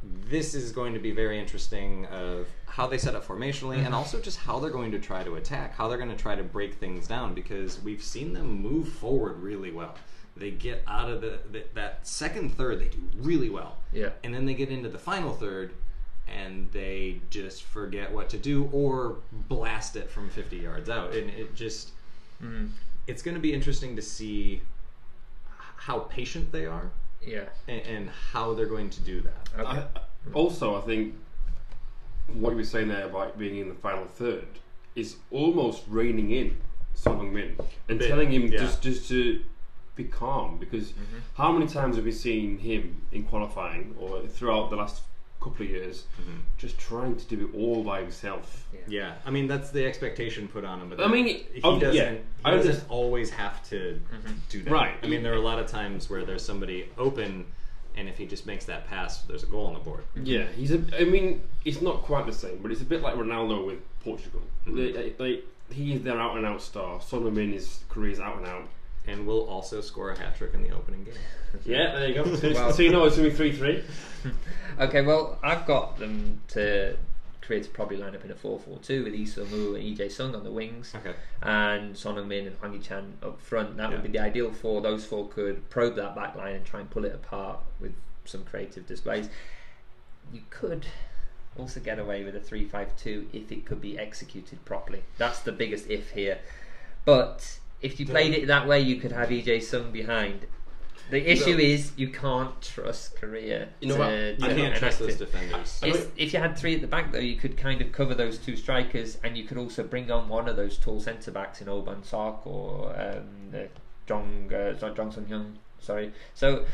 this is going to be very interesting of how they set up formationally, and also just how they're going to try to attack, how they're going to try to break things down, because we've seen them move forward really well. They get out of that second third, they do really well. Yeah. And then they get into the final third, and they just forget what to do or blast it from 50 yards out. And it just, it's going to be interesting to see how patient they are. Yeah. And how they're going to do that. Okay. I think what you were saying there about being in the final third is almost reining in Son Heung-min and telling him just to be calm, because how many times have we seen him in qualifying or throughout the last couple of years just trying to do it all by himself? Yeah, I mean, that's the expectation put on him. But I mean, he doesn't always have to do that. Right. I mean, there are a lot of times where there's somebody open, and if he just makes that pass, there's a goal on the board. Yeah, it's not quite the same, but it's a bit like Ronaldo with Portugal. He is their out and out star. Son Heung-min is Korea's out and out. And will also score a hat trick in the opening game. Yeah, there you go. So you know it's going to be 3-3. Okay, well, I've got them to Korea to probably line up in a 4-4-2 with Lee Sung-woo and Lee Jae-sung on the wings, and Son Heung-min and Hwang Hee-chan up front. That would be the ideal 4. Those 4 could probe that back line and try and pull it apart with some creative displays. You could also get away with a 3-5-2 if it could be executed properly. That's the biggest if here. But if you played it that way, you could have Lee Jae-sung behind. The issue is you can't trust Korea. You can't trust those defenders. If you had 3 at the back, though, you could kind of cover those 2 strikers, and you could also bring on one of those tall centre backs in Oh Ban-suk or Jong Sung-hyun. Sorry. So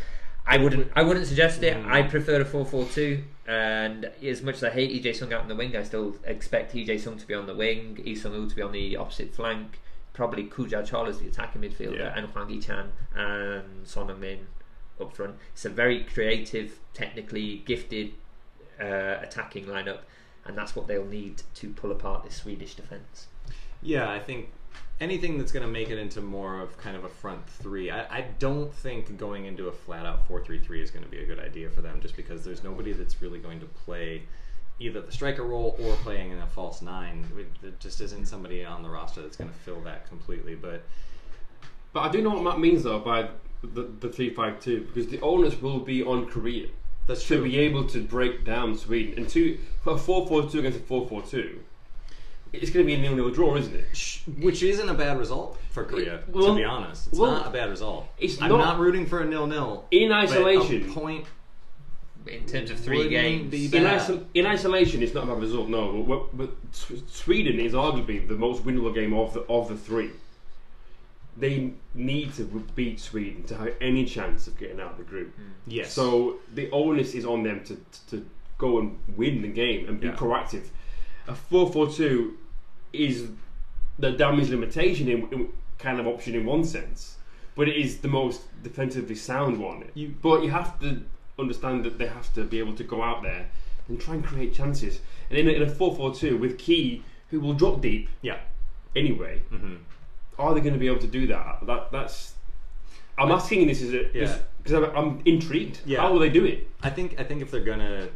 I wouldn't suggest it. I prefer a 4-4-2. And as much as I hate Lee Jae-sung out on the wing, I still expect Lee Jae-sung to be on the wing, Lee Sung-woo to be on the opposite flank. Probably Koo Ja-chol as the attacking midfielder, and Hwang Hee-chan and Son Heung-min up front. It's a very creative, technically gifted attacking lineup, and that's what they'll need to pull apart this Swedish defence. Yeah, I think anything that's going to make it into more of kind of a front 3. I don't think going into a flat-out 4-3-3 is going to be a good idea for them, just because there's nobody that's really going to play either the striker role or playing in a false 9. There just isn't somebody on the roster that's going to fill that completely. But I do know what Matt means, though, by the 3-5-2, because the onus will be on Korea. That's true. To be able to break down Sweden. And for a 4-4-2 against a 4-4-2, it's going to be a 0-0 draw, isn't it? Which isn't a bad result for Korea, to be honest. It's not a bad result. I'm not rooting for a 0-0. In isolation. A point in terms of 3 games. In isolation, it's not a bad result, no. But Sweden is arguably the most winnable game of the 3. They need to beat Sweden to have any chance of getting out of the group. Yes. So the onus is on them to go and win the game and be proactive. A 4-4-2 is the damage limitation in kind of option in one sense, but it is the most defensively sound one. But you have to understand that they have to be able to go out there and try and create chances. And in a 4-4-2 with Key, who will drop deep anyway, are they going to be able to do that? That's. I'm asking this because I'm intrigued. How will they do it? I think if they're gonna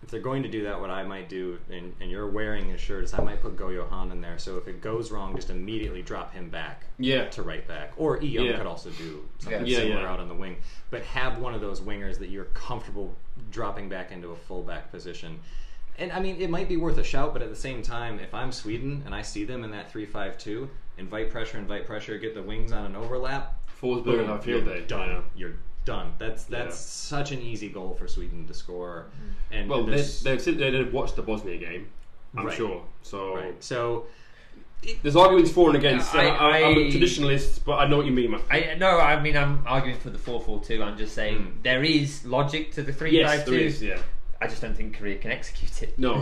if they're going to do that, what I might do, and you're wearing his shirt, is I might put Go Johan in there. So if it goes wrong, just immediately drop him back to right back. Or Young could also do something similar out on the wing. But have one of those wingers that you're comfortable dropping back into a fullback position. And I mean, it might be worth a shout, but at the same time, if I'm Sweden and I see them in that 3-5-2, invite pressure, get the wings on an overlap. Forsberg and field day. Done. You're done. That's such an easy goal for Sweden to score. And well, they watched the Bosnia game, I'm sure. So there's arguments for and against. I'm a traditionalist, but I know what you mean, man. I'm arguing for the 4-4-2. I'm just saying there is logic to the 3-5-2. Yes, there is. Yeah. I just don't think Korea can execute it. No.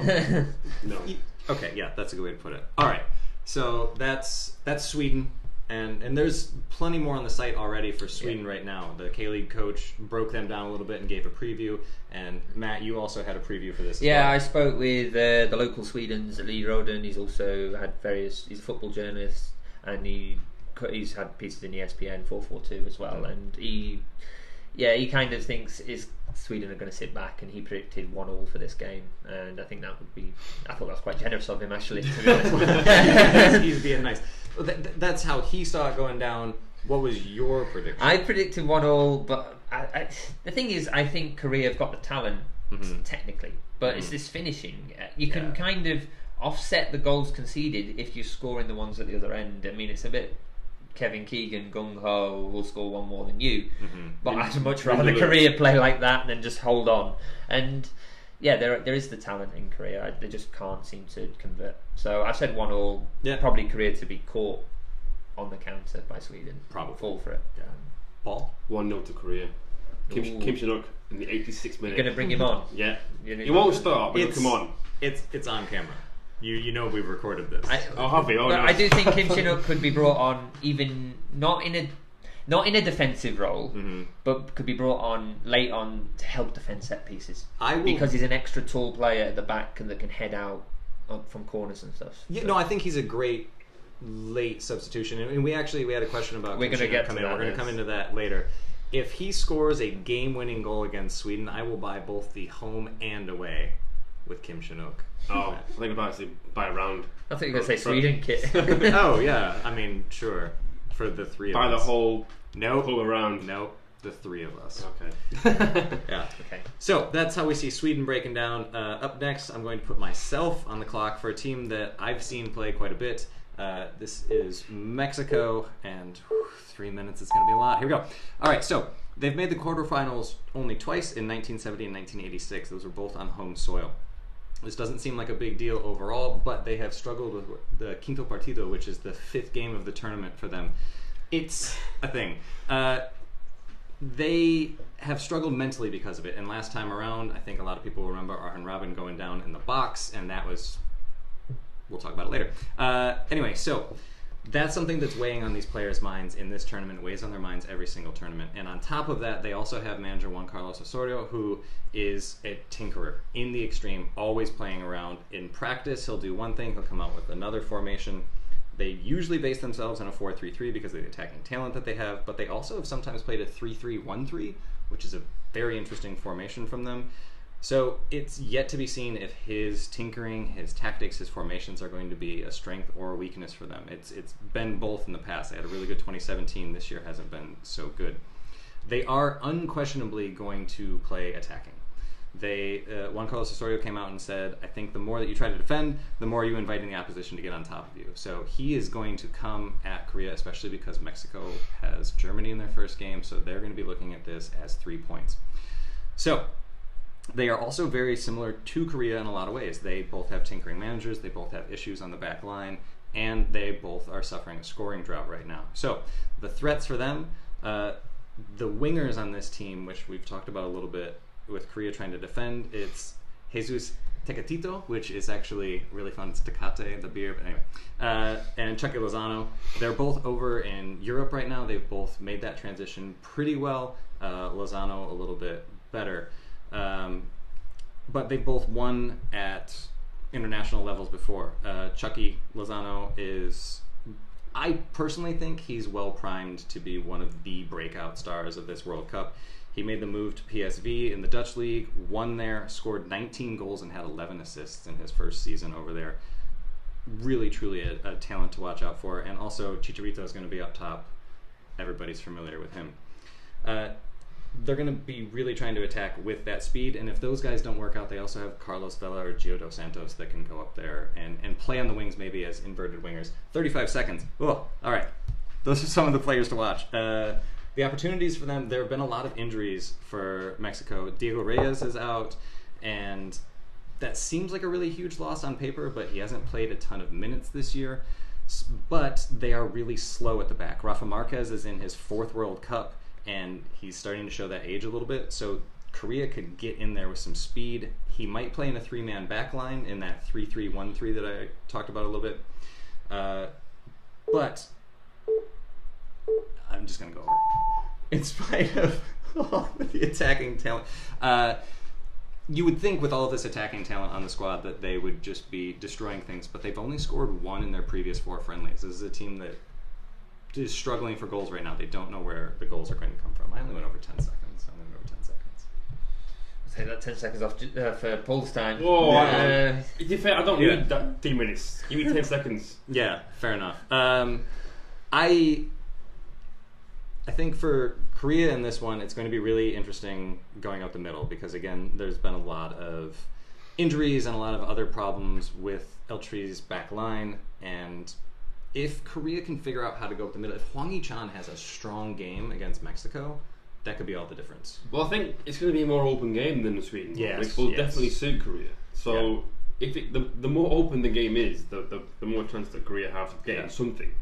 Okay, yeah, that's a good way to put it. All right, so that's Sweden, and there's plenty more on the site already for Sweden right now. The K-League coach broke them down a little bit and gave a preview. And Matt, you also had a preview for this. Yeah, I spoke with the local Swedens, Lee Roden. He's also had he's a football journalist, and he's had pieces in ESPN 442 as well. And he kind of thinks Sweden are going to sit back, and he predicted 1-1 for this game, and I think I thought that was quite generous of him, actually, to be honest. He's being nice. That's how he saw it going down. What was your prediction? I predicted 1-1, but the thing is, I think Korea have got the talent technically, but it's this finishing. You can kind of offset the goals conceded if you're scoring the ones at the other end. I mean, it's a bit Kevin Keegan, Gung Ho will score one more than you. But I'd much rather Korea play like that than just hold on. And yeah, there is the talent in Korea. They just can't seem to convert. So I said 1-1. Yeah. Probably Korea to be caught on the counter by Sweden. Probably. Fall for it. Yeah. Paul? 1-0 to Korea. Kim Shin-wook in the 86th minute. You're going to bring him on? Yeah. He won't start, but he'll come on. It's on camera. You know we've recorded this. Have we? I do think Kim Shin-wook could be brought on, even not in a defensive role, but could be brought on late on to help defend set pieces. Because he's an extra tall player at the back and that can head out from corners and stuff. Yeah, no, I think he's a great late substitution. And we had a question about. We're going to get to that. We're going to come into that later. If he scores a game-winning goal against Sweden, I will buy both the home and away with Kim Shin-wook. Oh, I think about to buy a round. I think you're going to say Sweden kit. Oh, yeah. I mean, sure. For the three of us. Buy the whole pull around. Nope. The three of us. Okay. Yeah. Okay. So that's how we see Sweden breaking down. Up next, I'm going to put myself on the clock for a team that I've seen play quite a bit. This is Mexico, and 3 minutes is going to be a lot. Here we go. All right, so they've made the quarterfinals only twice, in 1970 and 1986. Those were both on home soil. This doesn't seem like a big deal overall, but they have struggled with the Quinto Partido, which is the fifth game of the tournament for them. It's a thing. They have struggled mentally because of it, and last time around, I think a lot of people remember Arjen Robben going down in the box, and that was... We'll talk about it later. Anyway, so that's something that's weighing on these players' minds in this tournament. It weighs on their minds every single tournament. And on top of that, they also have manager Juan Carlos Osorio, who is a tinkerer in the extreme, always playing around. In practice, he'll do one thing, he'll come out with another formation. They usually base themselves on a 4-3-3 because of the attacking talent that they have, but they also have sometimes played a 3-3-1-3, which is a very interesting formation from them. So it's yet to be seen if his tinkering, his tactics, his formations are going to be a strength or a weakness for them. It's been both in the past. They had a really good 2017. This year hasn't been so good. They are unquestionably going to play attacking. Juan Carlos Osorio came out and said, I think the more that you try to defend, the more you inviting the opposition to get on top of you. So he is going to come at Korea, especially because Mexico has Germany in their first game, so they're going to be looking at this as 3 points. So they are also very similar to Korea in a lot of ways. They both have tinkering managers, they both have issues on the back line, and they both are suffering a scoring drought right now. So the threats for them, the wingers on this team, which we've talked about a little bit with Korea trying to defend, it's Jesus Tecatito, which is actually really fun. It's Tecate, the beer, but anyway. And Chucky Lozano. They're both over in Europe right now. They've both made that transition pretty well. Lozano a little bit better. But they both won at international levels before. Chucky Lozano is I personally think he's well primed to be one of the breakout stars of this World Cup. He made the move to PSV in the Dutch league, won there, scored 19 goals and had 11 assists in his first season over there. Really, truly a talent to watch out for. And also, Chicharito is going to be up top. Everybody's familiar with him. They're going to be really trying to attack with that speed, and if those guys don't work out, they also have Carlos Vela or Gio dos Santos that can go up there and play on the wings maybe as inverted wingers. 35 seconds. Oh, all right. Those are some of the players to watch. The opportunities for them, there have been a lot of injuries for Mexico. Diego Reyes is out, and that seems like a really huge loss on paper, but he hasn't played a ton of minutes this year. But they are really slow at the back. Rafa Marquez is in his 4th World Cup, and he's starting to show that age a little bit. So Korea could get in there with some speed. He might play in a 3-man back line in that 3-3-1-3 that I talked about a little bit. But I'm just going to go over it. In spite of all the attacking talent, you would think with all of this attacking talent on the squad that they would just be destroying things, but they've only scored 1 in their previous 4 friendlies. This is a team that is struggling for goals right now. They don't know where the goals are going to come from. I only went over 10 seconds. I'll take that 10 seconds off for Paul's time. Whoa, to be fair, I don't need that 10 minutes. Give me 10 seconds. Yeah, fair enough. I think for Korea in this one, it's going to be really interesting going out the middle because, again, there's been a lot of injuries and a lot of other problems with El Tri's back line. And if Korea can figure out how to go up the middle, if Hwang Hee-chan has a strong game against Mexico, that could be all the difference. Well, I think it's going to be a more open game than Sweden. Yes, which will definitely suit Korea. So if the more open the game is, the more chance that Korea have of getting something.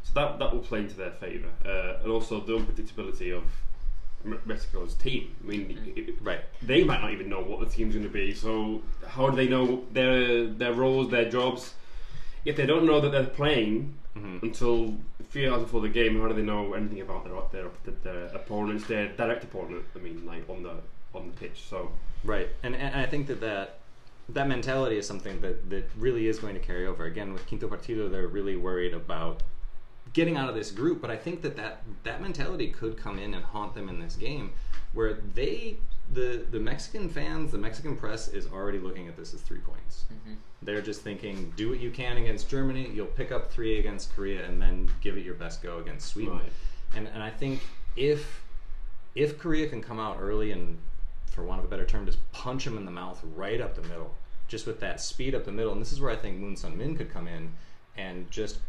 So that will play into their favour. And also the unpredictability of Mexico's team. I mean, they might not even know what the team's going to be. So how do they know their roles, their jobs? If they don't know that they're playing until a few hours before the game, how do they know anything about their opponents, their direct opponent? I mean, like on the pitch. So and I think that mentality is something that really is going to carry over. Again, with Quinto Partido, they're really worried about getting out of this group, but I think that mentality could come in and haunt them in this game, where the Mexican fans, the Mexican press is already looking at this as 3 points. They're just thinking, do what you can against Germany, you'll pick up 3 against Korea, and then give it your best go against Sweden. And I think if Korea can come out early and, for want of a better term, just punch them in the mouth right up the middle, just with that speed up the middle, and this is where I think Moon Sun-min could come in and just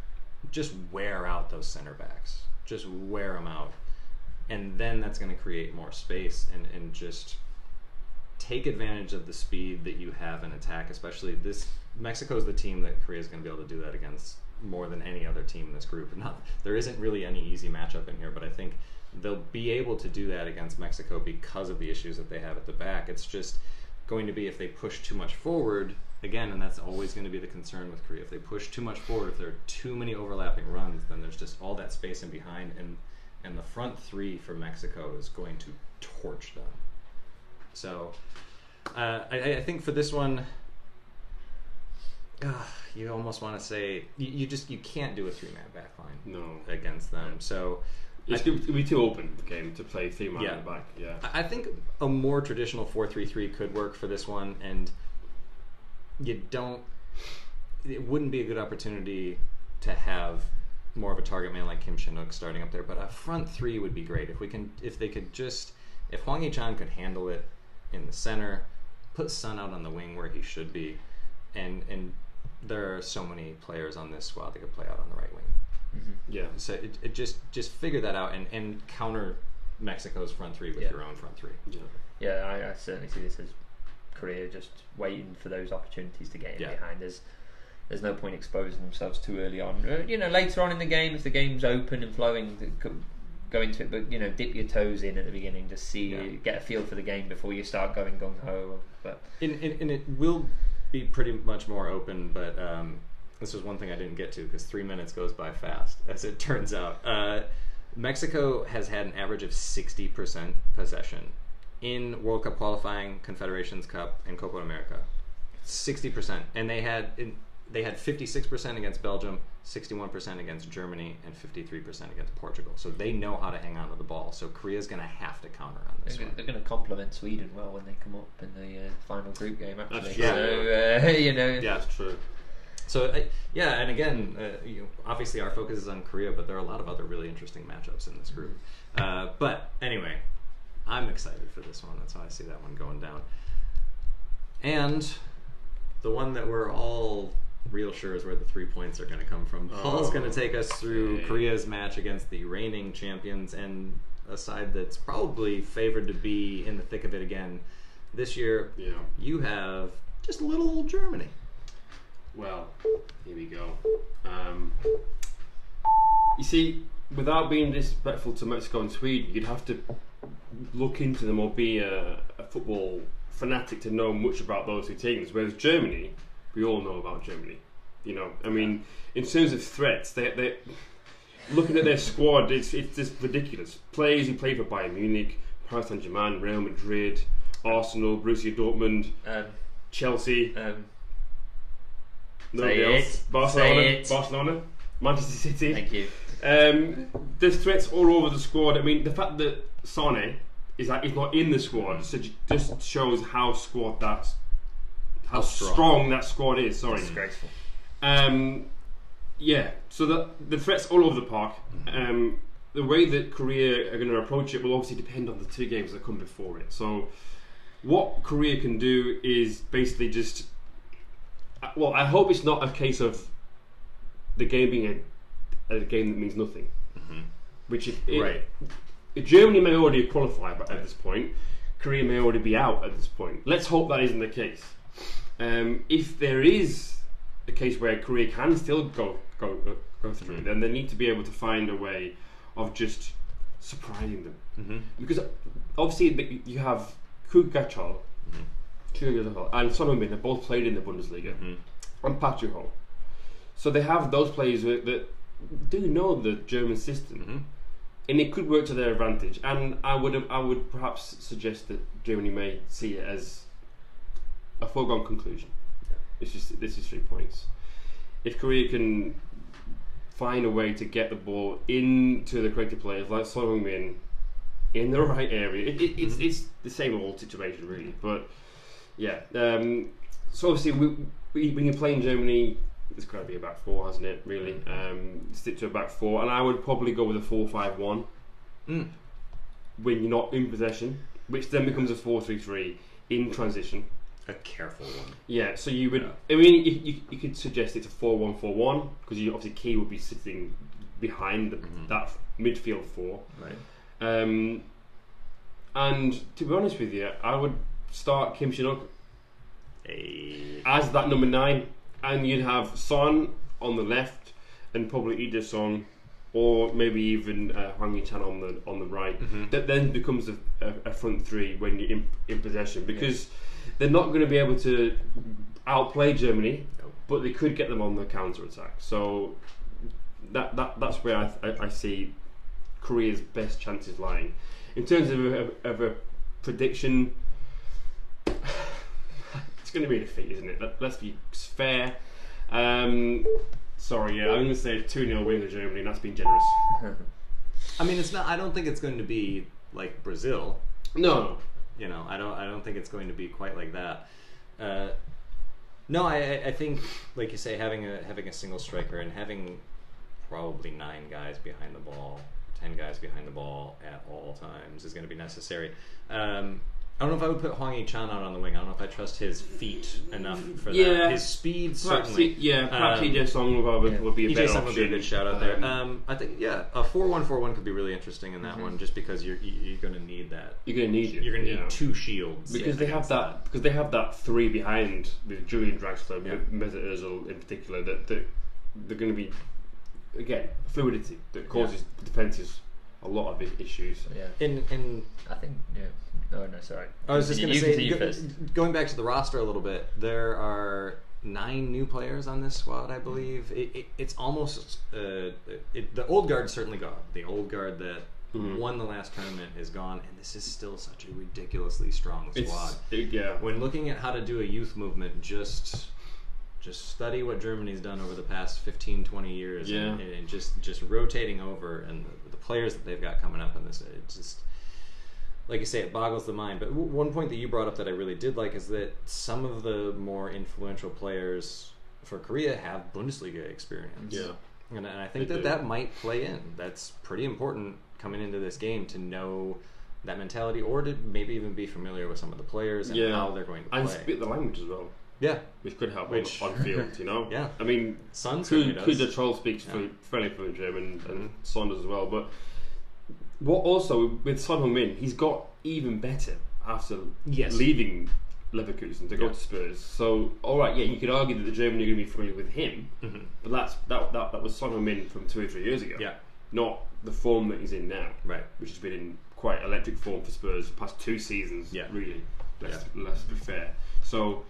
wear out those center backs, just wear them out, and then that's going to create more space and just take advantage of the speed that you have in attack. Especially this Mexico's the team that Korea is going to be able to do that against more than any other team in this group. There isn't really any easy matchup in here, but I think they'll be able to do that against Mexico because of the issues that they have at the back. It's just going to be if they push too much forward again, and that's always going to be the concern with Korea. If they push too much forward, if there are too many overlapping runs, then there's just all that space in behind, and the front 3 for Mexico is going to torch them. So I think for this one, you almost want to say you can't do a 3-man back line against them. So it's going to be too open the game to play 3-man in the back. I think a more traditional 4-3-3 could work for this one, and it wouldn't be a good opportunity to more of a target man like Kim Shin-wook starting up there, but a front 3 would be great if Hwang Hee-chan could handle it in the center, put Son out on the wing where he should be, and there are so many players on this squad that could play out on the right wing. So it just figure that out and counter Mexico's front 3 with your own front 3. I certainly see this as Korea just waiting for those opportunities to get in behind. There's no point exposing themselves too early on. Later on in the game, if the game's open and flowing, go into it. But dip your toes in at the beginning, just get a feel for the game before you start going gung ho. But and it will be pretty much more open. But this was one thing I didn't get to because 3 minutes goes by fast, as it turns out. Mexico has had an average of 60% possession in World Cup qualifying, Confederations Cup, and Copa America. 60%. And they had they had 56% against Belgium, 61% against Germany, and 53% against Portugal. So they know how to hang on to the ball. So Korea's going to have to counter on this one. They're going to complement Sweden well when they come up in the final group game, actually. That's true. So, you know. Yeah, that's true. So, and again, obviously our focus is on Korea, but there are a lot of other really interesting matchups in this group. But anyway, I'm excited for this one. That's how I see that one going down. And the one that we're all real sure is where the 3 points are going to come from. Paul's going to take us through Korea's match against the reigning champions and a side that's probably favored to be in the thick of it again this year. Yeah. You have just little old Germany. Well, here we go. You see, without being disrespectful to Mexico and Sweden, you'd have to look into them or be a football fanatic to know much about those two teams. Whereas Germany, we all know about Germany. You know, I mean, in terms of threats, they looking at their squad, it's just ridiculous. Players who play for Bayern Munich, Paris Saint-Germain, Real Madrid, Arsenal, Borussia Dortmund, Chelsea. Nobody else. Barcelona, Manchester City. Thank you. There's threats all over the squad. I mean, the fact that Sane is not in the squad just shows how strong that squad is. Sorry, Disgraceful. Yeah. So the threats all over the park. The way that Korea are going to approach it will obviously depend on the two games that come before it. So what Korea can do is basically just. Well, I hope it's not a case of the game being a game that means nothing. Mm-hmm. Which right. Germany may already qualify at this point. Korea may already be out at this point. Let's hope that isn't the case. If there is a case where Korea can still go through, then they need to be able to find a way of just surprising them. Mm-hmm. Because obviously you have Kuk Gachol and Son Heung-min have both played in the Bundesliga, and Park Ju-ho. So they have those players that do know the German system, and it could work to their advantage. And I would perhaps suggest that Germany may see it as a foregone conclusion. Yeah. This is 3 points. If Korea can find a way to get the ball into the correct players like Son Heung-min in the right area, it's the same old situation really, but. Yeah, so obviously when you play in Germany, it's got to be a back four, hasn't it? Really, stick to a back four, and I would probably go with a 4-5-1 when you're not in possession, which then becomes a 4-3-3 in transition. A careful one. Yeah, so you would. Yeah. I mean, you could suggest it's a 4-1-4-1 because you obviously Key would be sitting behind that midfield four. Right. And to be honest with you, I would start Kim Shin-uk as that number 9, and you'd have Son on the left and probably Lee Jae-sung or maybe even Hwang Hee-chan on the right. That then becomes a front three when you're in possession, because they're not going to be able to outplay Germany, but they could get them on the counter attack. So that's where I see Korea's best chances lying. In terms of a prediction, it's going to be a defeat, isn't it? Let's be fair. Sorry, I'm going to say 2-0 win to Germany, and that's being generous. I mean, it's not. I don't think it's going to be like Brazil. No. You know, I don't think it's going to be quite like that. No, I think, like you say, having a single striker and having probably 9 guys behind the ball, 10 guys behind the ball at all times is going to be necessary. I don't know if I would put Hwang Hee-chan out on the wing. I don't know if I trust his feet enough for that. His speed, certainly. Perhaps Lee Jae-sung would be a better option. Would be a good shout out there. I think, a 4-1-4-1 could be really interesting in that one, just because you're going to need that. You're going to need it. You're going to need 2 shields. Because they have that. Because they have that 3 behind with Julian Draxler, Mesut Ozil in particular. That they're going to be, again, fluidity that causes defences a lot of issues. Yeah. In I think Oh no, sorry. I was just going to say, going back to the roster a little bit, there are 9 new players on this squad, I believe. It's almost the old guard's certainly gone. The old guard that won the last tournament is gone, and this is still such a ridiculously strong squad. When looking at how to do a youth movement just just study what Germany's done over the past 15, 20 years, and just rotating over, and the players that they've got coming up in this, it just, like you say, it boggles the mind. But one point that you brought up that I really did like is that some of the more influential players for Korea have Bundesliga experience. Yeah. And I think that might play in. That's pretty important coming into this game, to know that mentality, or to maybe even be familiar with some of the players and how they're going to play. And speak the language as well. Yeah. Which could help on field, you know? Yeah. I mean, Son certainly does. Kuda Troll speaks fairly fluent German, and Son does as well. But what also, with Son Heung-min, he's got even better after leaving Leverkusen to go to Spurs. So, alright, you could argue that the Germany are going to be familiar with him, but that was Son Heung-min from 2 or 3 years ago. Yeah. Not the form that he's in now, right? Which has been in quite electric form for Spurs the past 2 seasons. Really. Let's be fair. So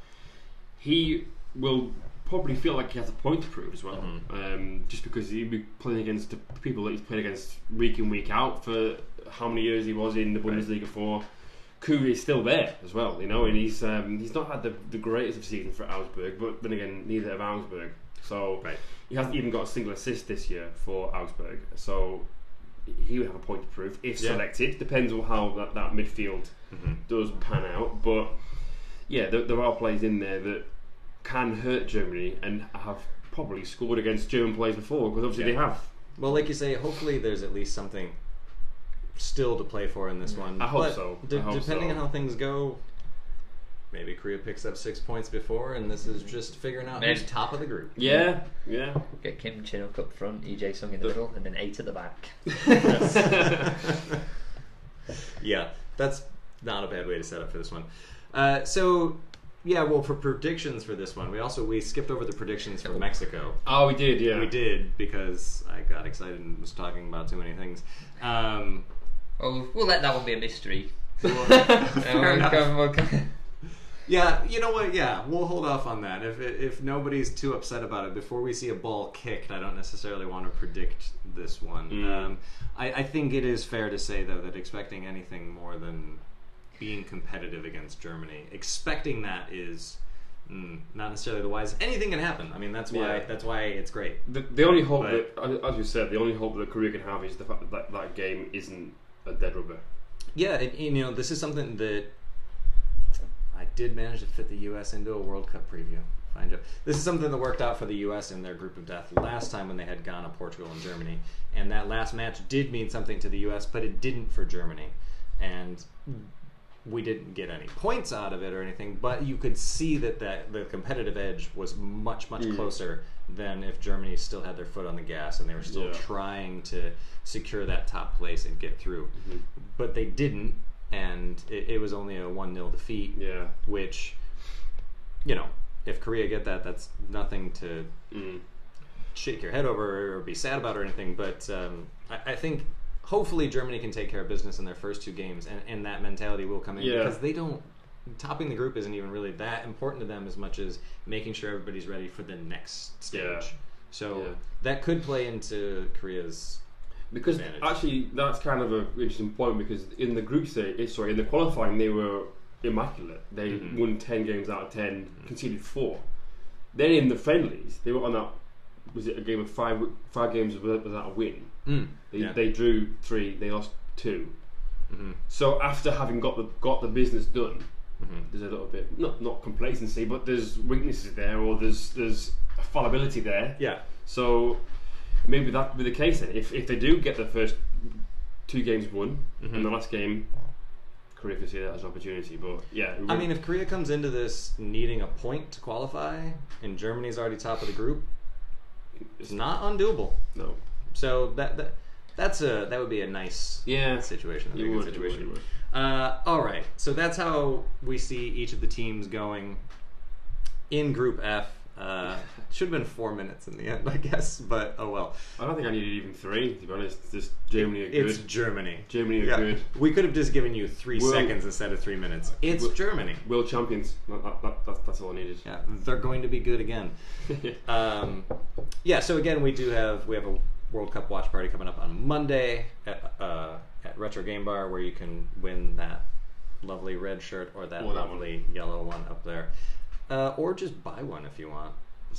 he will probably feel like he has a point to prove as well, just because he'll be playing against the people that he's played against week in, week out for how many years he was in the Bundesliga for. Kuri is still there as well, you know, and he's not had the greatest of seasons for Augsburg, but then again, neither have Augsburg. So he hasn't even got a single assist this year for Augsburg. So he would have a point to prove if selected. Depends on how that midfield does pan out. But yeah, there are players in there that can hurt Germany and have probably scored against German players before, because obviously they have. Well, like you say, hopefully there's at least something still to play for in this one. I hope so. Depending on how things go, maybe Korea picks up 6 points before, and this is just figuring out who's top of the group. Yeah. Get Kim Chin-wook up front, EJ Sung in the middle, and then 8 at the back. Yeah, that's not a bad way to set up for this one. For predictions for this one, we skipped over the predictions for Mexico. Oh, we did, yeah. We did, because I got excited and was talking about too many things. We'll let that one be a mystery. Yeah, you know what? Yeah, we'll hold off on that. If nobody's too upset about it, before we see a ball kicked, I don't necessarily want to predict this one. I think it is fair to say, though, that expecting anything more than being competitive against Germany, expecting that is not necessarily the wise. Anything can happen. I mean, that's why it's great. The only hope that, as you said, the only hope that Korea can have is the fact that game isn't a dead rubber. Yeah, and this is something that I did manage to fit the U.S. into a World Cup preview. Fine job. This is something that worked out for the U.S. in their group of death last time when they had Ghana, Portugal, and Germany. And that last match did mean something to the U.S., but it didn't for Germany. And we didn't get any points out of it or anything, but you could see that the competitive edge was much, much closer than if Germany still had their foot on the gas and they were still trying to secure that top place and get through. But they didn't, and it was only a 1-0 defeat, which, if Korea get that, that's nothing to shake your head over or be sad about or anything, but I think hopefully Germany can take care of business in their first 2 games, and that mentality will come in, because they don't. Topping the group isn't even really that important to them as much as making sure everybody's ready for the next stage. So that could play into Korea's advantage. Actually, that's kind of an interesting point, because in the group stage, in the qualifying, they were immaculate. They won 10 games out of 10, conceded 4. Then in the friendlies, they were on that. Was it a game of 5 games without a win? They drew 3, they lost 2. So after having got the business done, there's a little bit not complacency, but there's weaknesses there, or there's fallibility there. Yeah. So maybe that would be the case then. If they do get the first 2 games won, and the last game, Korea can see that as an opportunity. But I mean, if Korea comes into this needing a point to qualify, and Germany's already top of the group, it's not undoable. No. So that would be a nice situation. A good situation. All right. So that's how we see each of the teams going in Group F. Should have been 4 minutes in the end, I guess, but oh well. I don't think I needed even 3, to be honest. Just Germany are good. It's Germany. Germany are good. We could have just given you 3 seconds instead of 3 minutes. It's Germany. World champions. That's all I needed. Yeah, they're going to be good again. So again, we have a World Cup watch party coming up on Monday at Retro Game Bar, where you can win that lovely red shirt or that lovely yellow one up there. Or just buy one if you want.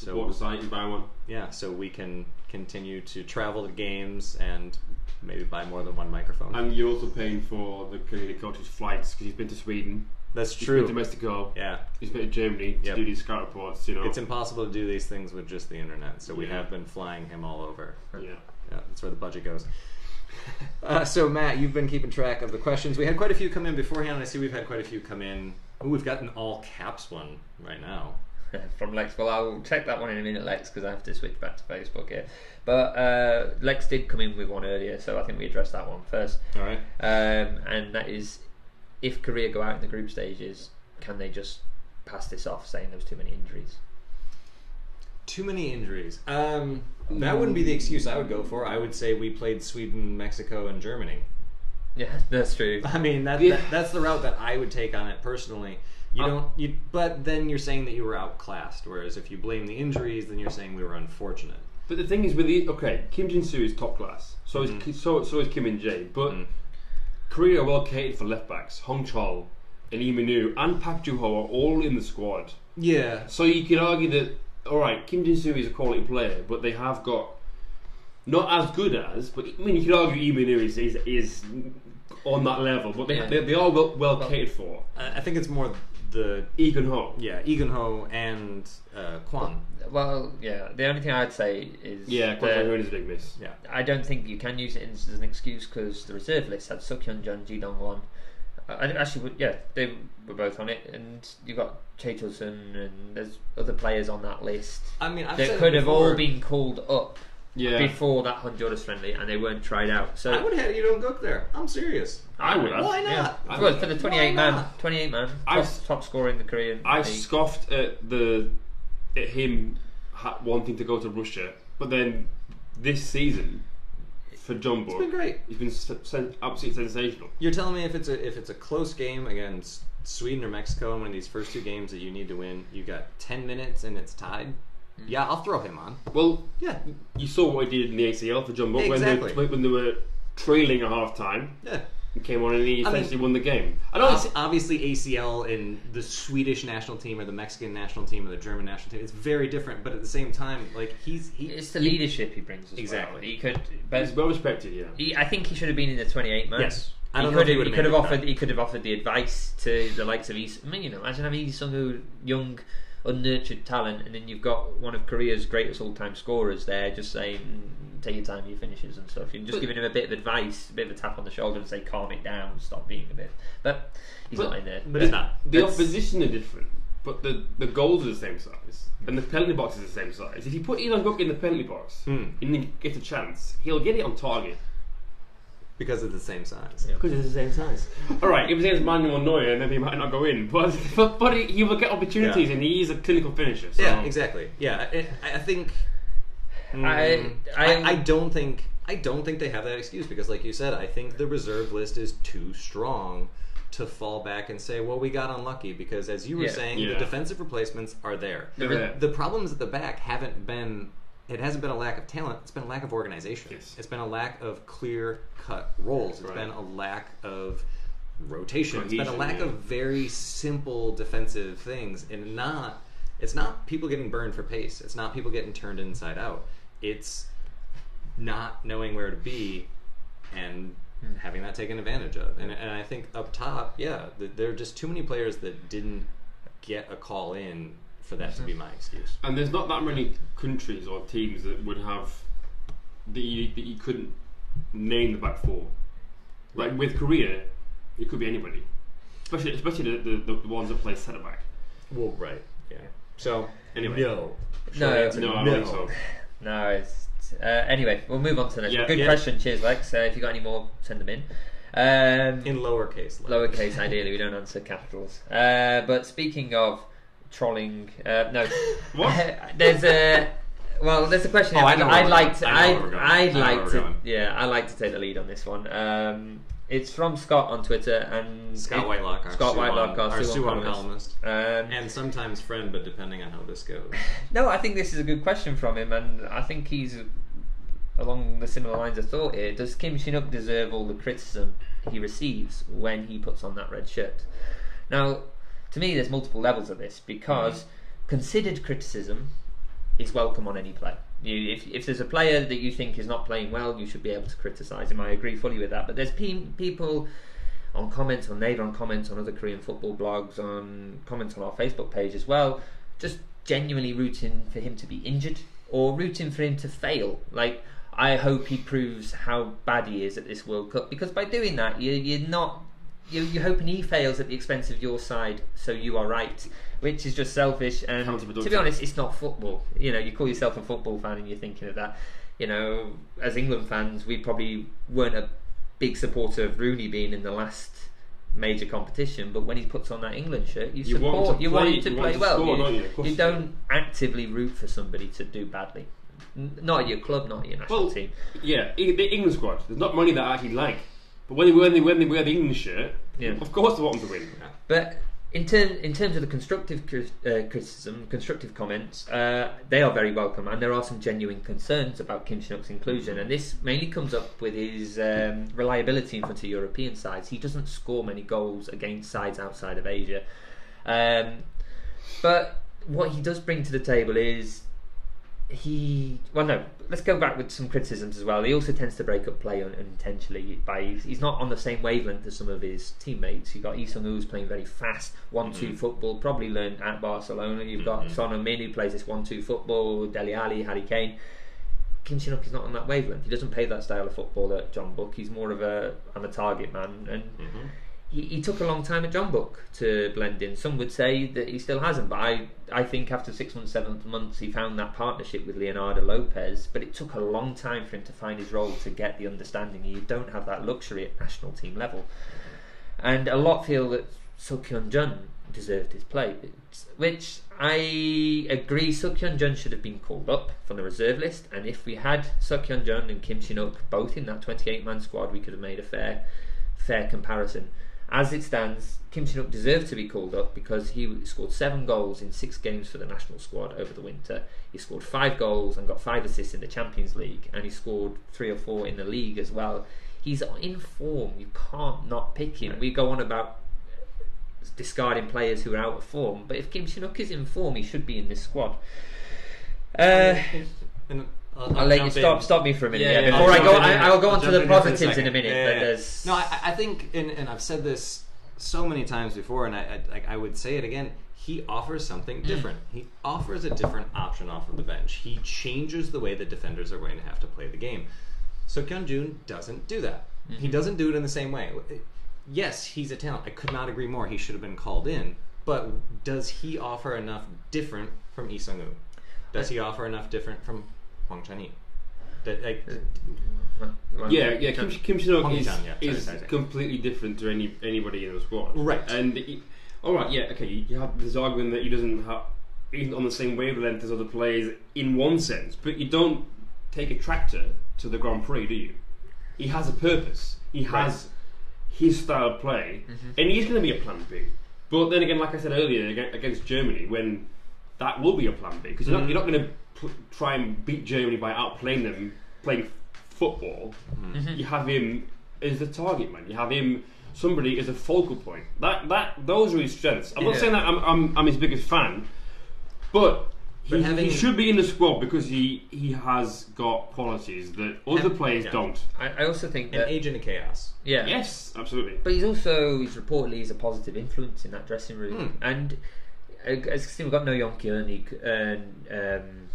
Support the site and buy one. Yeah, so we can continue to travel to games and maybe buy more than one microphone. And you're also paying for the Canadian coach's flights because he's been to Sweden. That's He's true. been to Mexico. Yeah. He's been to Germany to do these scout reports. It's impossible to do these things with just the internet, so we have been flying him all over. Yeah. Yeah, that's where the budget goes. So Matt, you've been keeping track of the questions. We had quite a few come in beforehand. I see we've had quite a few come in. Ooh, we've got an all caps one right now. From Lex. Well, I'll check that one in a minute, Lex, because I have to switch back to Facebook here. But Lex did come in with one earlier, so I think we addressed that one first. All right. And that is, if Korea go out in the group stages, can they just pass this off, saying there was too many injuries? Too many injuries. That wouldn't be the excuse I would go for. I would say we played Sweden, Mexico, and Germany. Yeah, that's true. I mean, that's the route that I would take on it personally. But then you're saying that you were outclassed. Whereas if you blame the injuries, then you're saying we were unfortunate. But the thing is, Kim Jin-soo is top class. So is Kim Min-jae. But Korea are well catered for left backs. Hong Chol and Lee Min-woo and Park Joo-ho are all in the squad. Yeah. So you could argue that, all right, Kim Jin-soo is a quality player, but they have got not as good as. But I mean, you could argue Lee Min-woo is on that level, but they are well catered for. I think it's more the Lee Gun-ho. Yeah, Lee Gun-ho and Kwon. Well, yeah. The only thing I'd say is Kwon Sang-hoon is a big miss. Yeah, I don't think you can use it as an excuse because the reserve list had Suk Hyun-jun, Ji Dong-won. They were both on it, and you got Chae Chul-sun, and there's other players on that list. I mean, I've they said could it have before. all been called up before that Honduras friendly, and they weren't tried out. So I would have had Lee Dong-gook there. I'm serious. I would have. Why not? Yeah. For the 28 man, Why not? top scorer in the Korean I league. scoffed at him wanting to go to Russia, but then this season for Jumbo, It's been great. He's been absolutely sensational. You're telling me if it's a close game against Sweden or Mexico, and one of these first two games that you need to win, you got 10 minutes and it's tied. Yeah, I'll throw him on. Well, Yeah, you saw what he did in the ACL for Jumbo Exactly. when they were trailing at half time. yeah. He came on and he essentially won the game. I know Obviously, ACL in the Swedish national team or the Mexican national team or the German national team, it's very different. But at the same time, like It's the leadership he brings as Exactly. well. He could, he's but well respected. Yeah, I think he should have been in the 28 man. Yes. I He don't know if he could would've have made the offered. cut. He could have offered the advice to the likes of Lee. I mean, imagine having Lee Sung-woo, young, unnurtured talent, and then you've got one of Korea's greatest all-time scorers there, just saying, "Take your time, your finishes and stuff." You're just giving him a bit of advice, a bit of a tap on the shoulder, and say, "Calm it down, stop being a bit." But he's not in there. But it's not. the That's- opposition are different, but the goals are the same size, and the penalty box is the same size. If you put Elon Cook in the penalty box and he gets a chance, he'll get it on target. because it's the same size. Yeah. Because it's the same size. All right, if it's against Manuel Neuer, then he might not go in, but he will get opportunities, and he is a clinical finisher. So. Yeah, exactly. Yeah, I think. I don't think they have that excuse because, like you said, I think the reserve list is too strong to fall back and say, well, we got unlucky because, as you were saying, the defensive replacements are there. They're there. The problems at the back haven't been. It hasn't been a lack of talent. It's been a lack of organization. Yes. It's been a lack of clear-cut roles. It's been a lack of rotation. It's been a lack of very simple defensive things, and it's not people getting burned for pace. It's not people getting turned inside out. It's not knowing where to be and having that taken advantage of. And I think up top, there are just too many players that didn't get a call in for that to be my excuse. And there's not that many countries or teams that would have that you couldn't name the back four. Like with Korea, it could be anybody, especially the ones that play centre back. Well, right, yeah. So anyway, No, I don't think so. no. It's anyway. We'll move on to the next. Yeah. Good question. Cheers, Lex. If you got any more, send them in. in lowercase. Lowercase, ideally. We don't answer capitals. But speaking of trolling, no. What? There's a question. Oh, I know where we're going. I know where we're going. I'd I know like where to. we're going. Yeah, I like to take the lead on this one. It's from Scott on Twitter and Scott Whitelock, our Scott Whitelock, our Suwon Suwon columnist, and sometimes friend, but depending on how this goes. No, I think this is a good question from him, and I think he's along the similar lines of thought here. Does Kim Shin-wook deserve all the criticism he receives when he puts on that red shirt? Now, to me, there's multiple levels of this because considered criticism is welcome on any play. If there's a player that you think is not playing well, you should be able to criticise him. I agree fully with that. But there's people on comments, on Nader, on comments on other Korean football blogs, on comments on our Facebook page as well, just genuinely rooting for him to be injured or rooting for him to fail. Like, I hope he proves how bad he is at this World Cup, because by doing that, you're hoping he fails at the expense of your side, so you are right, which is just selfish. And to be honest, it's not football. You call yourself a football fan and you're thinking of that. As England fans, we probably weren't a big supporter of Rooney being in the last major competition, but when he puts on that England shirt, you want him to play well. You don't actively root for somebody to do badly. Not at your club, not at your national team. Yeah, the England squad. There's not many that I actually like, but when they wear the England shirt, of course they want them to win. But in terms of the constructive criticism, constructive comments, they are very welcome, and there are some genuine concerns about Kim Shin-uk's inclusion, and this mainly comes up with his reliability in front of European sides. He doesn't score many goals against sides outside of Asia, but what he does bring to the table is let's go back with some criticisms as well. He also tends to break up play unintentionally. He's not on the same wavelength as some of his teammates. You've got Lee Sung-woo, who's playing very fast 1-2 football, probably learned at Barcelona. You've got Son Heung-min, who plays this 1-2 football, Dele Alli, Harry Kane. Kim Shin-uk is not on that wavelength. He doesn't play that style of football at John Book. He's more of I'm a target man, and he took a long time at John Book to blend in. Some would say that he still hasn't, but I think after 6 months, 7 months, he found that partnership with Leonardo Lopez, but it took a long time for him to find his role, to get the understanding. You don't have that luxury at national team level. And a lot feel that Seok Hyun-jun deserved his play, which I agree. Seok Hyun-jun should have been called up from the reserve list, and if we had Seok Hyun-jun and Kim Shin-uk both in that 28-man squad, we could have made a fair comparison. As it stands, Kim Shin-uk deserved to be called up because he scored 7 goals in 6 games for the national squad over the winter. He scored 5 goals and got 5 assists in the Champions League, and he scored 3 or 4 in the league as well. He's in form. You can't not pick him. We go on about discarding players who are out of form, but if Kim Shin-uk is in form, he should be in this squad. I'll let you stop me for a minute. Before I'll go on to the positives in a minute. No, I think, and I've said this so many times before, and I would say it again. He offers something different. He offers a different option off of the bench. He changes the way that defenders are going to have to play the game. So Hyun-jun doesn't do that. He doesn't do it in the same way. Yes, he's a talent. I could not agree more. He should have been called in. But does he offer enough different from Lee Sung-woo? Does he offer enough different from Hwang Chan-hee? Kim Shin-uk is completely different to anybody in the squad. Right. And you have this argument that he isn't on the same wavelength as other players in one sense, but you don't take a tractor to the Grand Prix, do you? He has a purpose. He has his style of play, and he's going to be a plan B. But then again, like I said earlier, against Germany, when that will be a plan B, because you're not going to try and beat Germany by outplaying them playing football. You have him as the target man. You have him somebody as a focal point. Those are his strengths. I'm not saying that I'm his biggest fan, but he should be in the squad because he has got qualities that other players don't. I also think that an agent of chaos. Yeah. Yes, absolutely. But he's reportedly a positive influence in that dressing room. And as we've got No Yeon-kyun and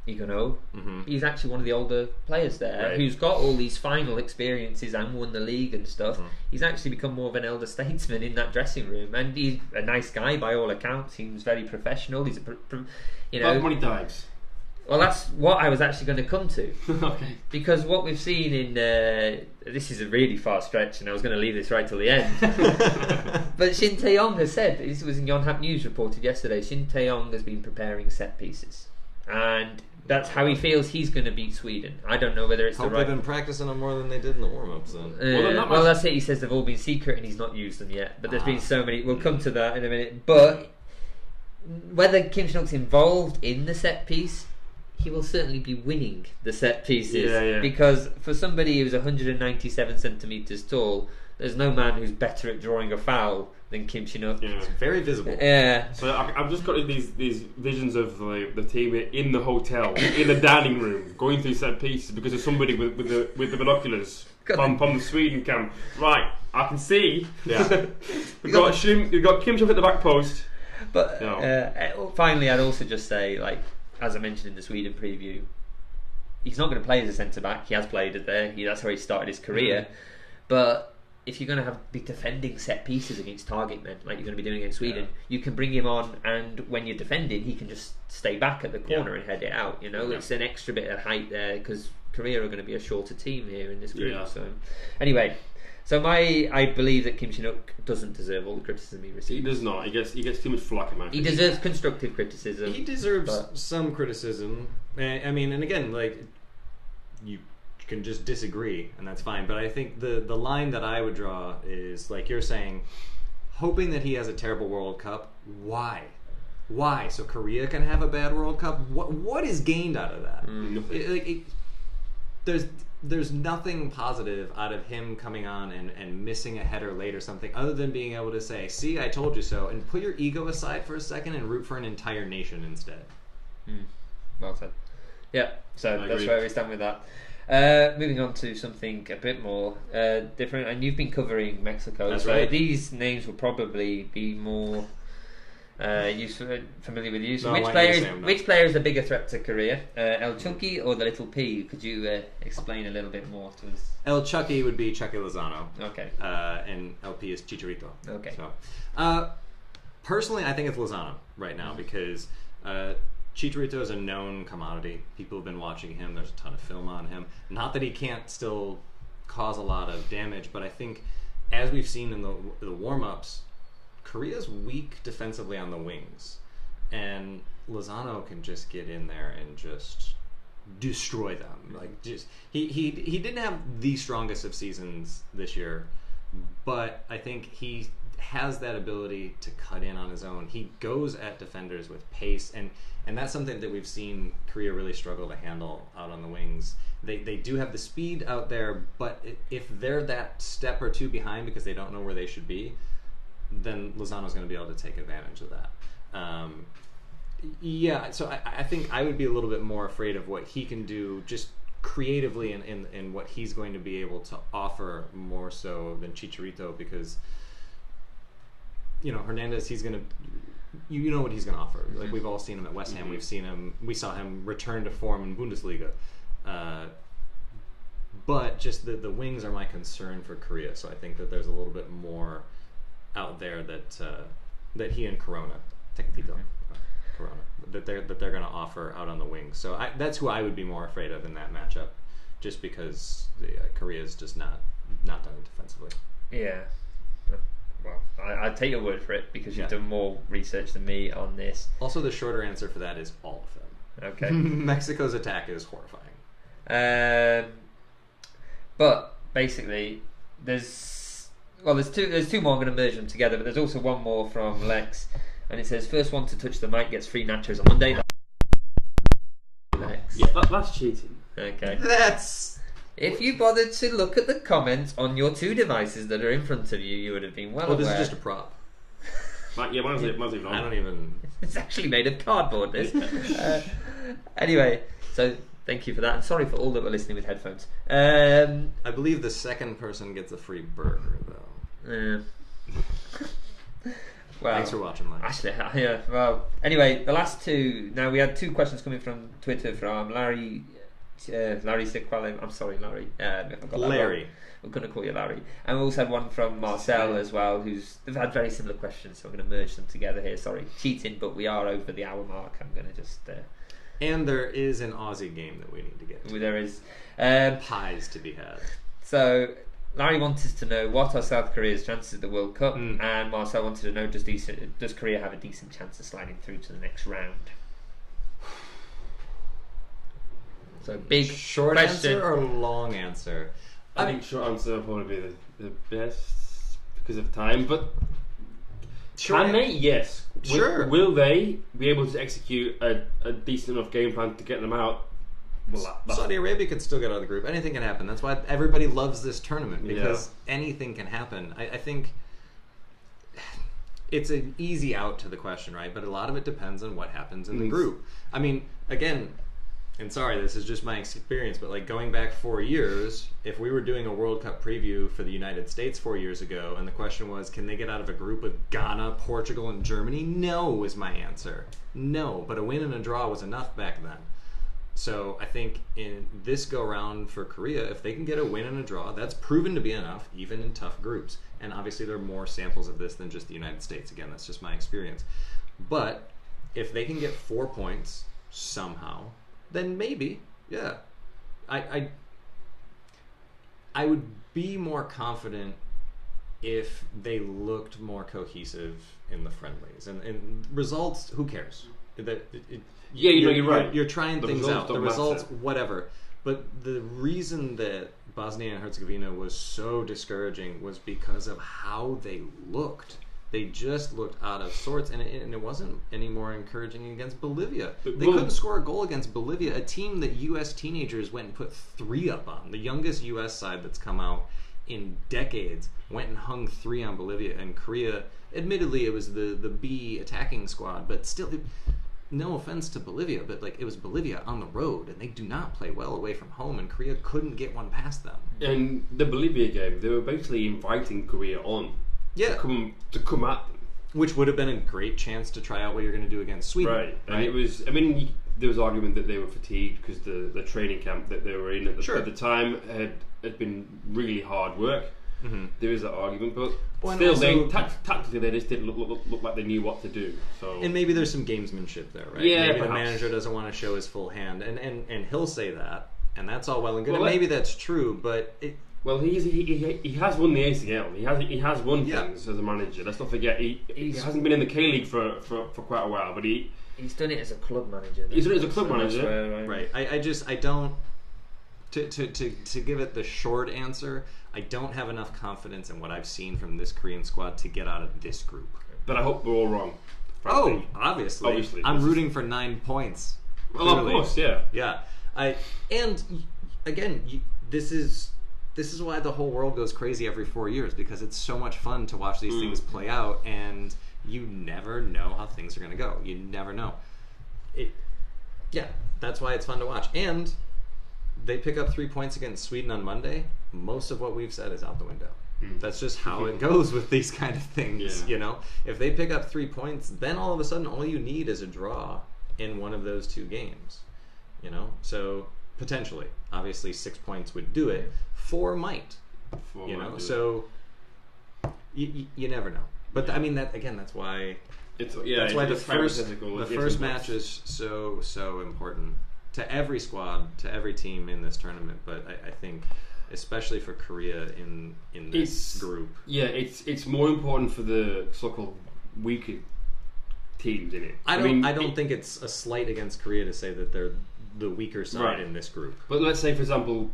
Iguno, he's actually one of the older players there who's got all these final experiences and won the league and stuff. He's actually become more of an elder statesman in that dressing room, and he's a nice guy by all accounts. Seems very professional. He's when he dives. Well, that's what I was actually going to come to. Okay. Because what we've seen in this is a really far stretch, and I was going to leave this right till the end. But Shin Tae-yong has said, this was in Yonhap News reported yesterday, Shin Tae-yong has been preparing set pieces, and that's how he feels he's going to beat Sweden. I don't know whether it's Hope they've been practicing them more than they did in the warm-ups then. Well, that's it. He says they've all been secret and he's not used them yet. But there's been so many. We'll come to that in a minute. But whether Kim Shin-uk's involved in the set piece, he will certainly be winning the set pieces. Because for somebody who's 197 centimetres tall, there's no man who's better at drawing a foul than Kim Chin-wook. Yeah. It's very visible. Yeah. So I've just got these visions of the team in the hotel, in the dining room, going through set pieces because of somebody with the binoculars from the Sweden camp. Right, I can see. Yeah. We've got Kim Chin-wook at the back post. But No. finally, I'd also just say, like, as I mentioned in the Sweden preview, he's not going to play as a centre back. He has played it there. That's where he started his career. But if you're going to be defending set pieces against target men, like you're going to be doing against Sweden, you can bring him on, and when you're defending, he can just stay back at the corner and head it out. You know, it's an extra bit of height there because Korea are going to be a shorter team here in this group. Yeah. So, anyway. So I believe that Kim Chin-wook doesn't deserve all the criticism he receives. He does not. He gets too much flack in my He opinion. deserves constructive criticism. He deserves some criticism. I mean, and again, like, you can just disagree, and that's fine. But I think the line that I would draw is, like you're saying, hoping that he has a terrible World Cup. Why? So Korea can have a bad World Cup? What is gained out of that? There's nothing positive out of him coming on and missing a header late or something, other than being able to say, see, I told you so, and put your ego aside for a second and root for an entire nation instead. Well said. Yeah, so I that's agree. where we stand with that. Moving on to something a bit more different, and you've been covering Mexico, That's so right. these names will probably be more familiar with you. So No, which I want you to say player them, which player is the bigger threat to Korea, El Chunky or the Little P? Could you explain a little bit more to us? El Chucky would be Chucky Lozano. Okay. And LP is Chicharito. Okay. So, personally, I think it's Lozano right now because Chicharito is a known commodity. People have been watching him. There's a ton of film on him. Not that he can't still cause a lot of damage, but I think, as we've seen in the warm-ups, Korea's weak defensively on the wings, and Lozano can just get in there and just destroy them. Like, just he didn't have the strongest of seasons this year, but I think he has that ability to cut in on his own. He goes at defenders with pace, and that's something that we've seen Korea really struggle to handle out on the wings. They do have the speed out there, but if they're that step or two behind because they don't know where they should be, then Lozano's going to be able to take advantage of that. So I think I would be a little bit more afraid of what he can do just creatively in what he's going to be able to offer more so than Chicharito, because Hernandez, he's going to, you know what he's going to offer. Like, we've all seen him at West Ham. We saw him return to form in Bundesliga. But just the wings are my concern for Korea. So I think that there's a little bit more out there that he and Corona, that they're going to offer out on the wings. So that's who I would be more afraid of in that matchup, just because Korea is just not done it defensively. Yeah. Well, I'll take your word for it because you've done more research than me on this. Also, the shorter answer for that is all of them. Okay. Mexico's attack is horrifying. But basically, there's two more. I'm going to merge them together, but there's also one more from Lex, and it says first one to touch the mic gets free nachos on Monday. Lex. Yeah, that's cheating. Okay. That's... If you bothered to look at the comments on your two devices that are in front of you, you would have been well aware. this is just a prop. Mine's even on. I don't even... It's actually made of cardboard, this. Anyway, so thank you for that, and sorry for all that were listening with headphones. I believe the second person gets a free burger, though. Well, thanks for watching, Lex. Actually, yeah. Well, anyway, the last two. Now, we had two questions coming from Twitter from Larry Siquale. I'm sorry, Larry. If I got that Larry. wrong. We're going to call you Larry. And we also had one from Marcel as well, they've had very similar questions, so I'm going to merge them together here. Sorry, cheating, but we are over the hour mark. I'm going to just... And there is an Aussie game that we need to get to. There is... pies to be had. So... Larry wanted to know what are South Korea's chances at the World Cup, and Marcel wanted to know does Korea have a decent chance of sliding through to the next round? So big short question. answer or long answer? I think short answer will probably be the best because of time, but can they? Yes. Sure. Will they be able to execute a decent enough game plan to get them out? Well, Saudi Arabia could still get out of the group. Anything can happen. That's why everybody loves this tournament, because anything can happen. I think it's an easy out to the question, right? But a lot of it depends on what happens in the group. I mean, again, and sorry, this is just my experience, but like going back 4 years, if we were doing a World Cup preview for the United States 4 years ago, and the question was, can they get out of a group with Ghana, Portugal, and Germany? No was my answer. No, but a win and a draw was enough back then. So I think in this go-round for Korea, if they can get a win and a draw, that's proven to be enough, even in tough groups. And obviously there are more samples of this than just the United States. Again, that's just my experience. But if they can get 4 points somehow, then maybe, yeah. I would be more confident if they looked more cohesive in the friendlies. And results, who cares? You're right. You're trying things out. The results, matter. whatever. But the reason that Bosnia and Herzegovina was so discouraging was because of how they looked. They just looked out of sorts, and it wasn't any more encouraging against Bolivia. They couldn't score a goal against Bolivia, a team that U.S. teenagers went and put 3 up on. The youngest U.S. side that's come out in decades went and hung 3 on Bolivia. And Korea, admittedly, it was the B attacking squad, but still, no offense to Bolivia, but like it was Bolivia on the road, and they do not play well away from home, and Korea couldn't get one past them. And the Bolivia game, they were basically inviting Korea on. Yeah. To come at them. Which would have been a great chance to try out what you're going to do against Sweden. Right. And it was, I mean, there was argument that they were fatigued because the training camp that they were in at the time had been really hard work. Mm-hmm. There is that argument, but still, tactically they just didn't look like they knew what to do. So, and maybe there's some gamesmanship there, right? Yeah, maybe the manager doesn't want to show his full hand, and he'll say that, and that's all well and good. Well, and maybe that's true, but well, he has won the ACL. He has won things as a manager. Let's not forget he hasn't been in the K League for quite a while, but he's done it as a club manager. He's done it as a club manager, right? I don't. To give it the short answer, I don't have enough confidence in what I've seen from this Korean squad to get out of this group. But I hope we're all wrong. Frankly. Oh, obviously. I'm rooting for 9 points. Well, of course, yeah. Yeah. And again, this is why the whole world goes crazy every 4 years, because it's so much fun to watch these things play out, and you never know how things are going to go. You never know. That's why it's fun to watch. And they pick up 3 points against Sweden on Monday. Most of what we've said is out the window. That's just how it goes with these kind of things. You know, if they pick up 3 points, then all of a sudden all you need is a draw in one of those 2 games. You know, so potentially, obviously 6 points would do it. 4 might. So you never know. But I mean, that's why that's why the first match is so important to every squad, to every team in this tournament. But I think especially for Korea in this group. Yeah, it's more important for the so-called weaker teams in it. I don't think it's a slight against Korea to say that they're the weaker side in this group. But let's say, for example,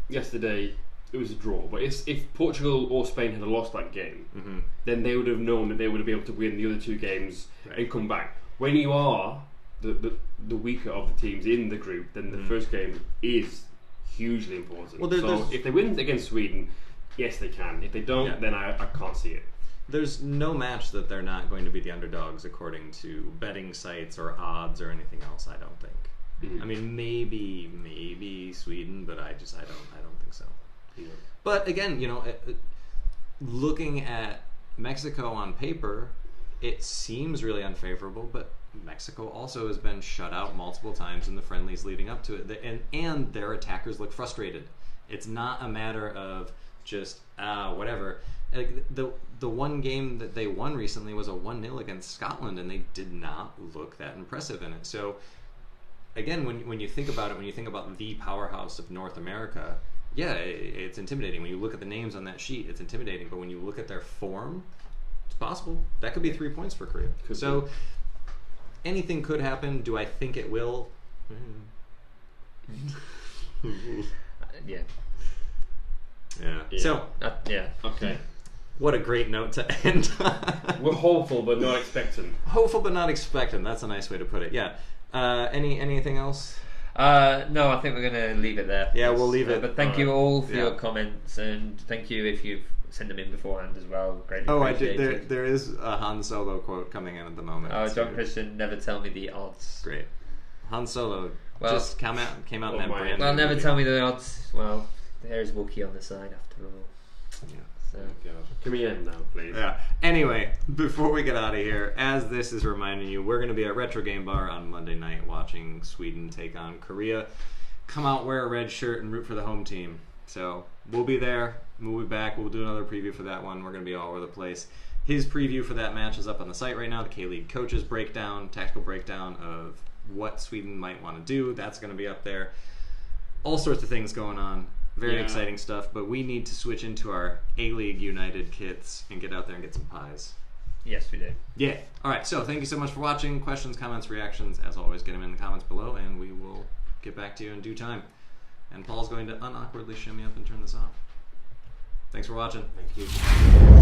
yesterday it was a draw. But if Portugal or Spain had lost that game, then they would have known that they would have been able to win the other 2 games and come back. When you are the weaker of the teams in the group, then the first game is hugely important. Well, so if they win against Sweden, yes, they can. If they don't, then I can't see it. There's no match that they're not going to be the underdogs according to betting sites or odds or anything else. I don't think. I mean, maybe Sweden, but I don't think so. Yeah. But again, you know, looking at Mexico on paper, it seems really unfavorable, but Mexico also has been shut out multiple times in the friendlies leading up to it, and their attackers look frustrated. It's not a matter of just whatever. Like the one game that they won recently was a 1-0 against Scotland, and they did not look that impressive in it. So again, when you think about it, when you think about the powerhouse of North America, it's intimidating. When you look at the names on that sheet, it's intimidating. But when you look at their form, it's possible. That could be 3 points for Korea. So anything could happen. Do I think it will? Yeah. So, okay. What a great note to end on. We're hopeful but not expectant. Hopeful but not expectant. That's a nice way to put it. Yeah. Anything else? No, I think we're going to leave it there. Yeah, we'll leave it. But thank you all for Yeah. your comments, and thank you if you've sent them in beforehand as well. Greatly Oh, I did. appreciated. There is a Han Solo quote coming in at the moment. Oh, so- John Christian, never tell me the odds. Great. Han Solo Well- just came out in Oh that my. brand. Well, new never movie. tell me the odds. Well, there's Wookiee on the side after all. Yeah. So. God. Can we end now, please? Yeah. Anyway, before we get out of here, as this is reminding you, we're going to be at Retro Game Bar on Monday night watching Sweden take on Korea. Come out, wear a red shirt, and root for the home team. So we'll be there. We'll be back. We'll do another preview for that one. We're going to be all over the place. His preview for that match is up on the site right now. The K-League coaches breakdown, tactical breakdown of what Sweden might want to do. That's going to be up there. All sorts of things going on. Very Yeah. exciting stuff. But we need to switch into our A-League United kits and get out there and get some pies. Yes, we do. Yeah. All right. So thank you so much for watching. Questions, comments, reactions, as always, get them in the comments below, and we will get back to you in due time. And Paul's going to unawkwardly shimmy up and turn this off. Thanks for watching. Thank you.